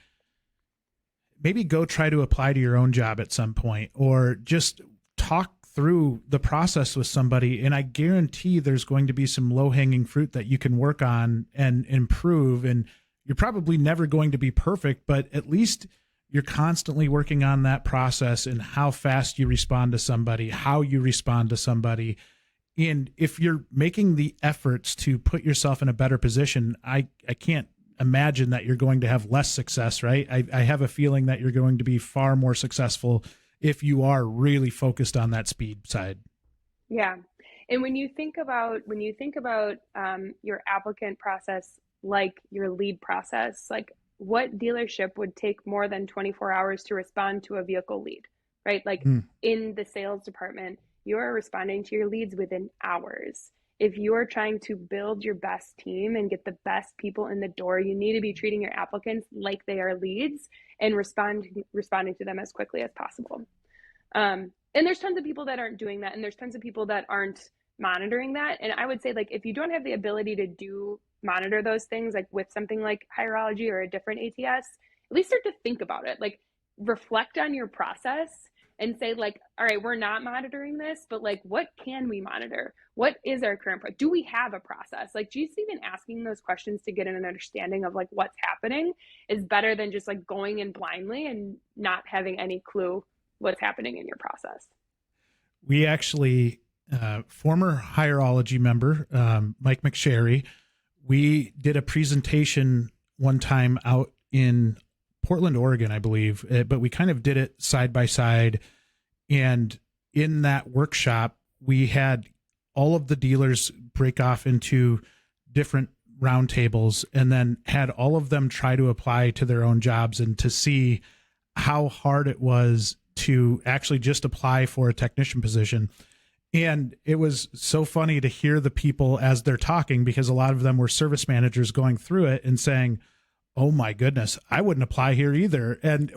maybe go try to apply to your own job at some point, or just talk through the process with somebody. And I guarantee there's going to be some low-hanging fruit that you can work on and improve. And you're probably never going to be perfect, but at least you're constantly working on that process and how fast you respond to somebody, how you respond to somebody. And if you're making the efforts to put yourself in a better position, I can't imagine that you're going to have less success, right? I have a feeling that you're going to be far more successful if you are really focused on that speed side. Yeah. And when you think about your applicant process, like your lead process, like, what dealership would take more than 24 hours to respond to a vehicle lead, right? Like in the sales department, you're responding to your leads within hours. If you are trying to build your best team and get the best people in the door, you need to be treating your applicants like they are leads and responding to them as quickly as possible. And there's tons of people that aren't doing that, and there's tons of people that aren't monitoring that. And I would say, like, if you don't have the ability to monitor those things, like with something like Hireology or a different ATS, at least start to think about it. Like, reflect on your process and say, like, all right, we're not monitoring this, but like, what can we monitor? What is our current do we have a process? Like, just even asking those questions to get an understanding of like what's happening is better than just like going in blindly and not having any clue what's happening in your process. We actually, former Hireology member, Mike McSherry, we did a presentation one time out in Portland, Oregon, I believe, but we kind of did it side by side. And in that workshop, we had all of the dealers break off into different roundtables, and then had all of them try to apply to their own jobs and to see how hard it was to actually just apply for a technician position. And it was so funny to hear the people as they're talking, because a lot of them were service managers going through it and saying, oh my goodness, I wouldn't apply here either. And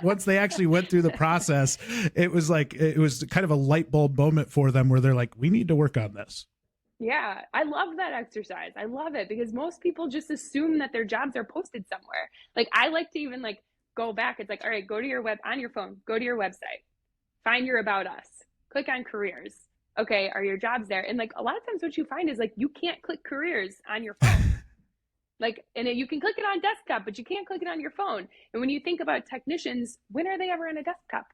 once they actually went through the process, it was kind of a light bulb moment for them where they're like, we need to work on this. Yeah, I love that exercise. I love it, because most people just assume that their jobs are posted somewhere. Like, I like to even like go back. It's like, all right, go to your on your phone, go to your website, find your About Us, click on careers. Okay, are your jobs there? And like, a lot of times what you find is like, you can't click careers on your phone. Like, and you can click it on desktop, but you can't click it on your phone. And when you think about technicians, when are they ever on a desktop?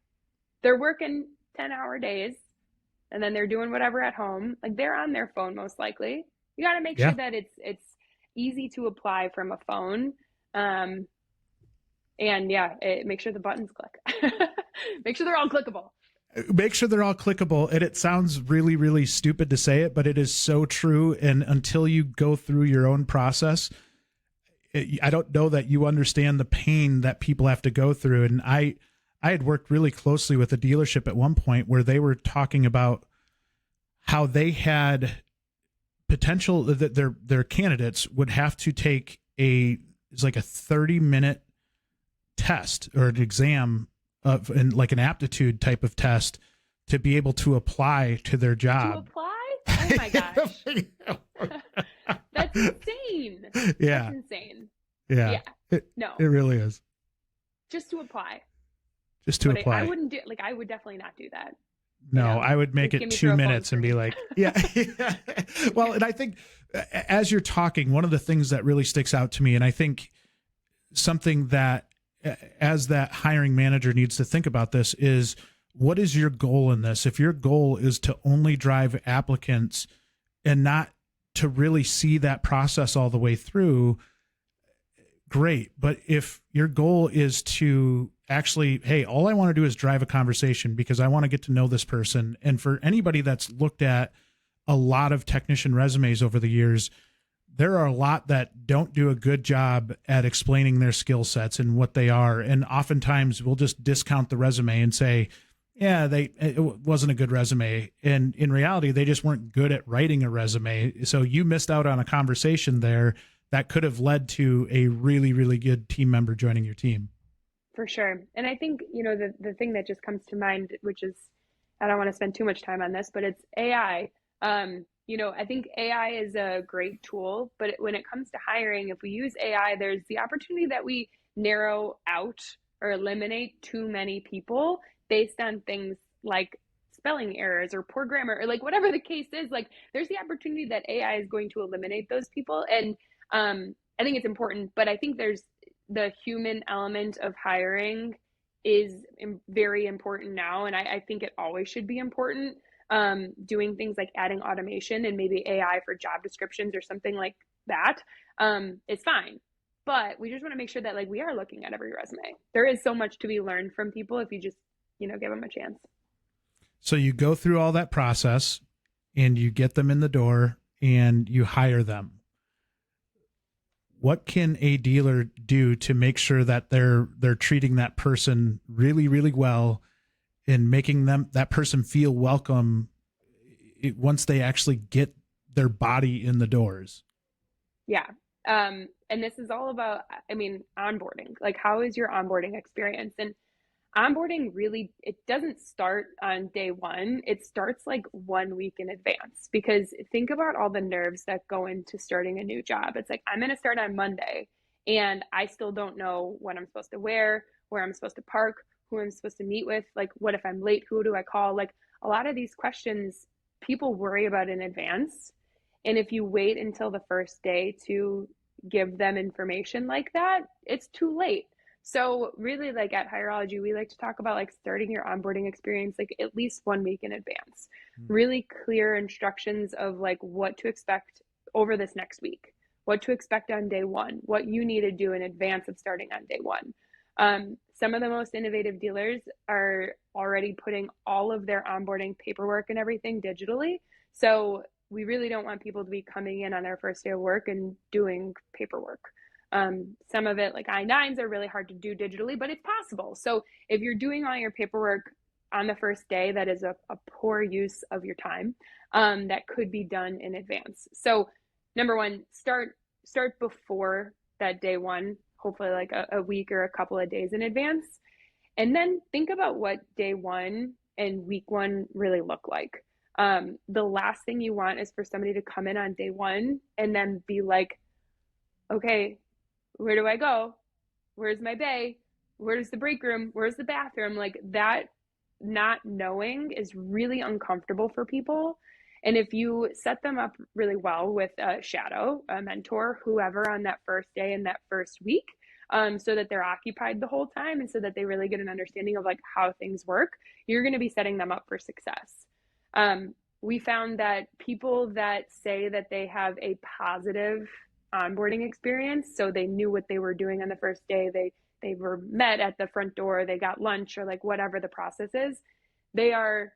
They're working 10-hour days, and then they're doing whatever at home. Like, they're on their phone most likely. You got to make sure that it's easy to apply from a phone. And yeah, make sure the buttons click. Make sure they're all clickable. Make sure they're all clickable. And it sounds really, really stupid to say it, but it is so true. And until you go through your own process, I don't know that you understand the pain that people have to go through. And I had worked really closely with a dealership at one point where they were talking about how they had potential that their candidates would have to take it's like a 30-minute test or an exam and like an aptitude type of test to be able to apply to their job. To apply? Oh my gosh. That's insane. Yeah. That's insane. Yeah. It really is. Just to apply. Apply. I wouldn't do, like, I would definitely not do that. No, I would make it 2 minutes and be like, yeah. Well, and I think as you're talking, one of the things that really sticks out to me, and I think something that as that hiring manager needs to think about this is, what is your goal in this? If your goal is to only drive applicants and not to really see that process all the way through, great. But if your goal is to actually, hey, all I want to do is drive a conversation because I want to get to know this person. And for anybody that's looked at a lot of technician resumes over the years, there are a lot that don't do a good job at explaining their skill sets and what they are. And oftentimes we'll just discount the resume and say, yeah, it wasn't a good resume. And in reality, they just weren't good at writing a resume. So you missed out on a conversation there that could have led to a really, really good team member joining your team. For sure. And I think, the thing that just comes to mind, which is, I don't want to spend too much time on this, but it's AI. I think AI is a great tool, but when it comes to hiring, if we use AI, there's the opportunity that we narrow out or eliminate too many people based on things like spelling errors or poor grammar or like whatever the case is. Like there's the opportunity that AI is going to eliminate those people. And I think it's important, but I think there's the human element of hiring is very important now. And I think it always should be important. Doing things like adding automation and maybe AI for job descriptions or something like that is fine. But we just want to make sure that like we are looking at every resume. There is so much to be learned from people if you just, give them a chance. So you go through all that process and you get them in the door and you hire them. What can a dealer do to make sure that they're treating that person really, really well and making that person feel welcome once they actually get their body in the doors? Yeah. And this is all about, onboarding. Like, how is your onboarding experience? And onboarding really, it doesn't start on day one. It starts like 1 week in advance, because think about all the nerves that go into starting a new job. It's like, I'm going to start on Monday and I still don't know what I'm supposed to wear, where I'm supposed to park, who I'm supposed to meet with. Like, what if I'm late? Who do I call? Like, a lot of these questions people worry about in advance. And if you wait until the first day to give them information like that, it's too late. So really, like at Hireology, we like to talk about like starting your onboarding experience like at least 1 week in advance. Really clear instructions of like what to expect over this next week, what to expect on day one, what you need to do in advance of starting on day one. Some of the most innovative dealers are already putting all of their onboarding paperwork and everything digitally. So we really don't want people to be coming in on their first day of work and doing paperwork. Some of it, like I-9s, are really hard to do digitally, but it's possible. So if you're doing all your paperwork on the first day, that is a poor use of your time. That could be done in advance. So number one, start before that day one, hopefully like a week or a couple of days in advance. And then think about what day one and week one really look like. The last thing you want is for somebody to come in on day one and then be like, okay, where do I go? Where's my bay? Where's the break room? Where's the bathroom? Like, that not knowing is really uncomfortable for people. And if you set them up really well with a shadow, a mentor, whoever on that first day and that first week, so that they're occupied the whole time and so that they really get an understanding of like how things work, you're going to be setting them up for success. We found that people that say that they have a positive onboarding experience, so they knew what they were doing on the first day, they were met at the front door, they got lunch, or like whatever the process is, they are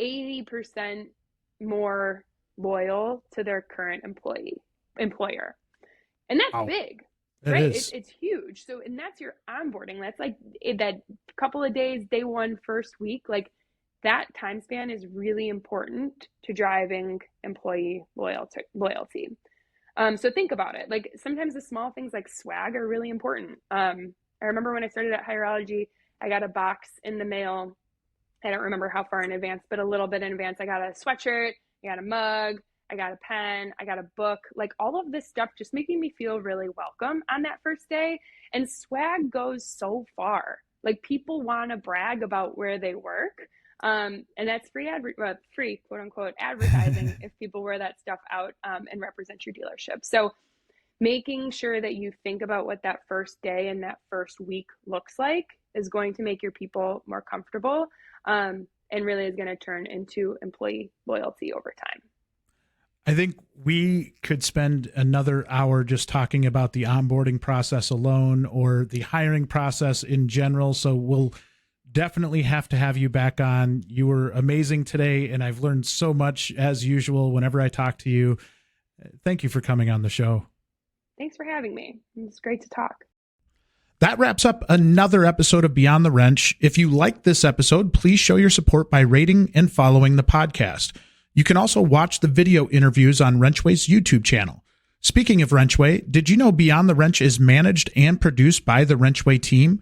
80% more loyal to their current employer. And that's big, right? It's huge. So, and that's your onboarding. That's like that couple of days, day one, first week, like that time span is really important to driving employee loyalty. So think about it. Like sometimes the small things like swag are really important. I remember when I started at Hireology, I got a box in the mail. I don't remember how far in advance, but a little bit in advance. I got a sweatshirt, I got a mug, I got a pen, I got a book, like all of this stuff just making me feel really welcome on that first day. And swag goes so far. Like people want to brag about where they work. And that's free quote unquote advertising if people wear that stuff out and represent your dealership. So making sure that you think about what that first day and that first week looks like is going to make your people more comfortable, and really is going to turn into employee loyalty over time. I think we could spend another hour just talking about the onboarding process alone or the hiring process in general. So we'll definitely have to have you back on. You were amazing today, and I've learned so much as usual whenever I talk to you. Thank you for coming on the show. Thanks for having me. It's great to talk. That wraps up another episode of Beyond the Wrench. If you liked this episode, please show your support by rating and following the podcast. You can also watch the video interviews on WrenchWay's YouTube channel. Speaking of WrenchWay, did you know Beyond the Wrench is managed and produced by the WrenchWay team?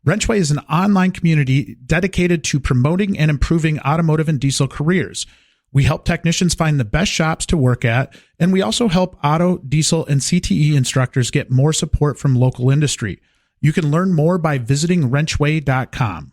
WrenchWay is an online community dedicated to promoting and improving automotive and diesel careers. We help technicians find the best shops to work at, and we also help auto, diesel, and CTE instructors get more support from local industry. You can learn more by visiting wrenchway.com.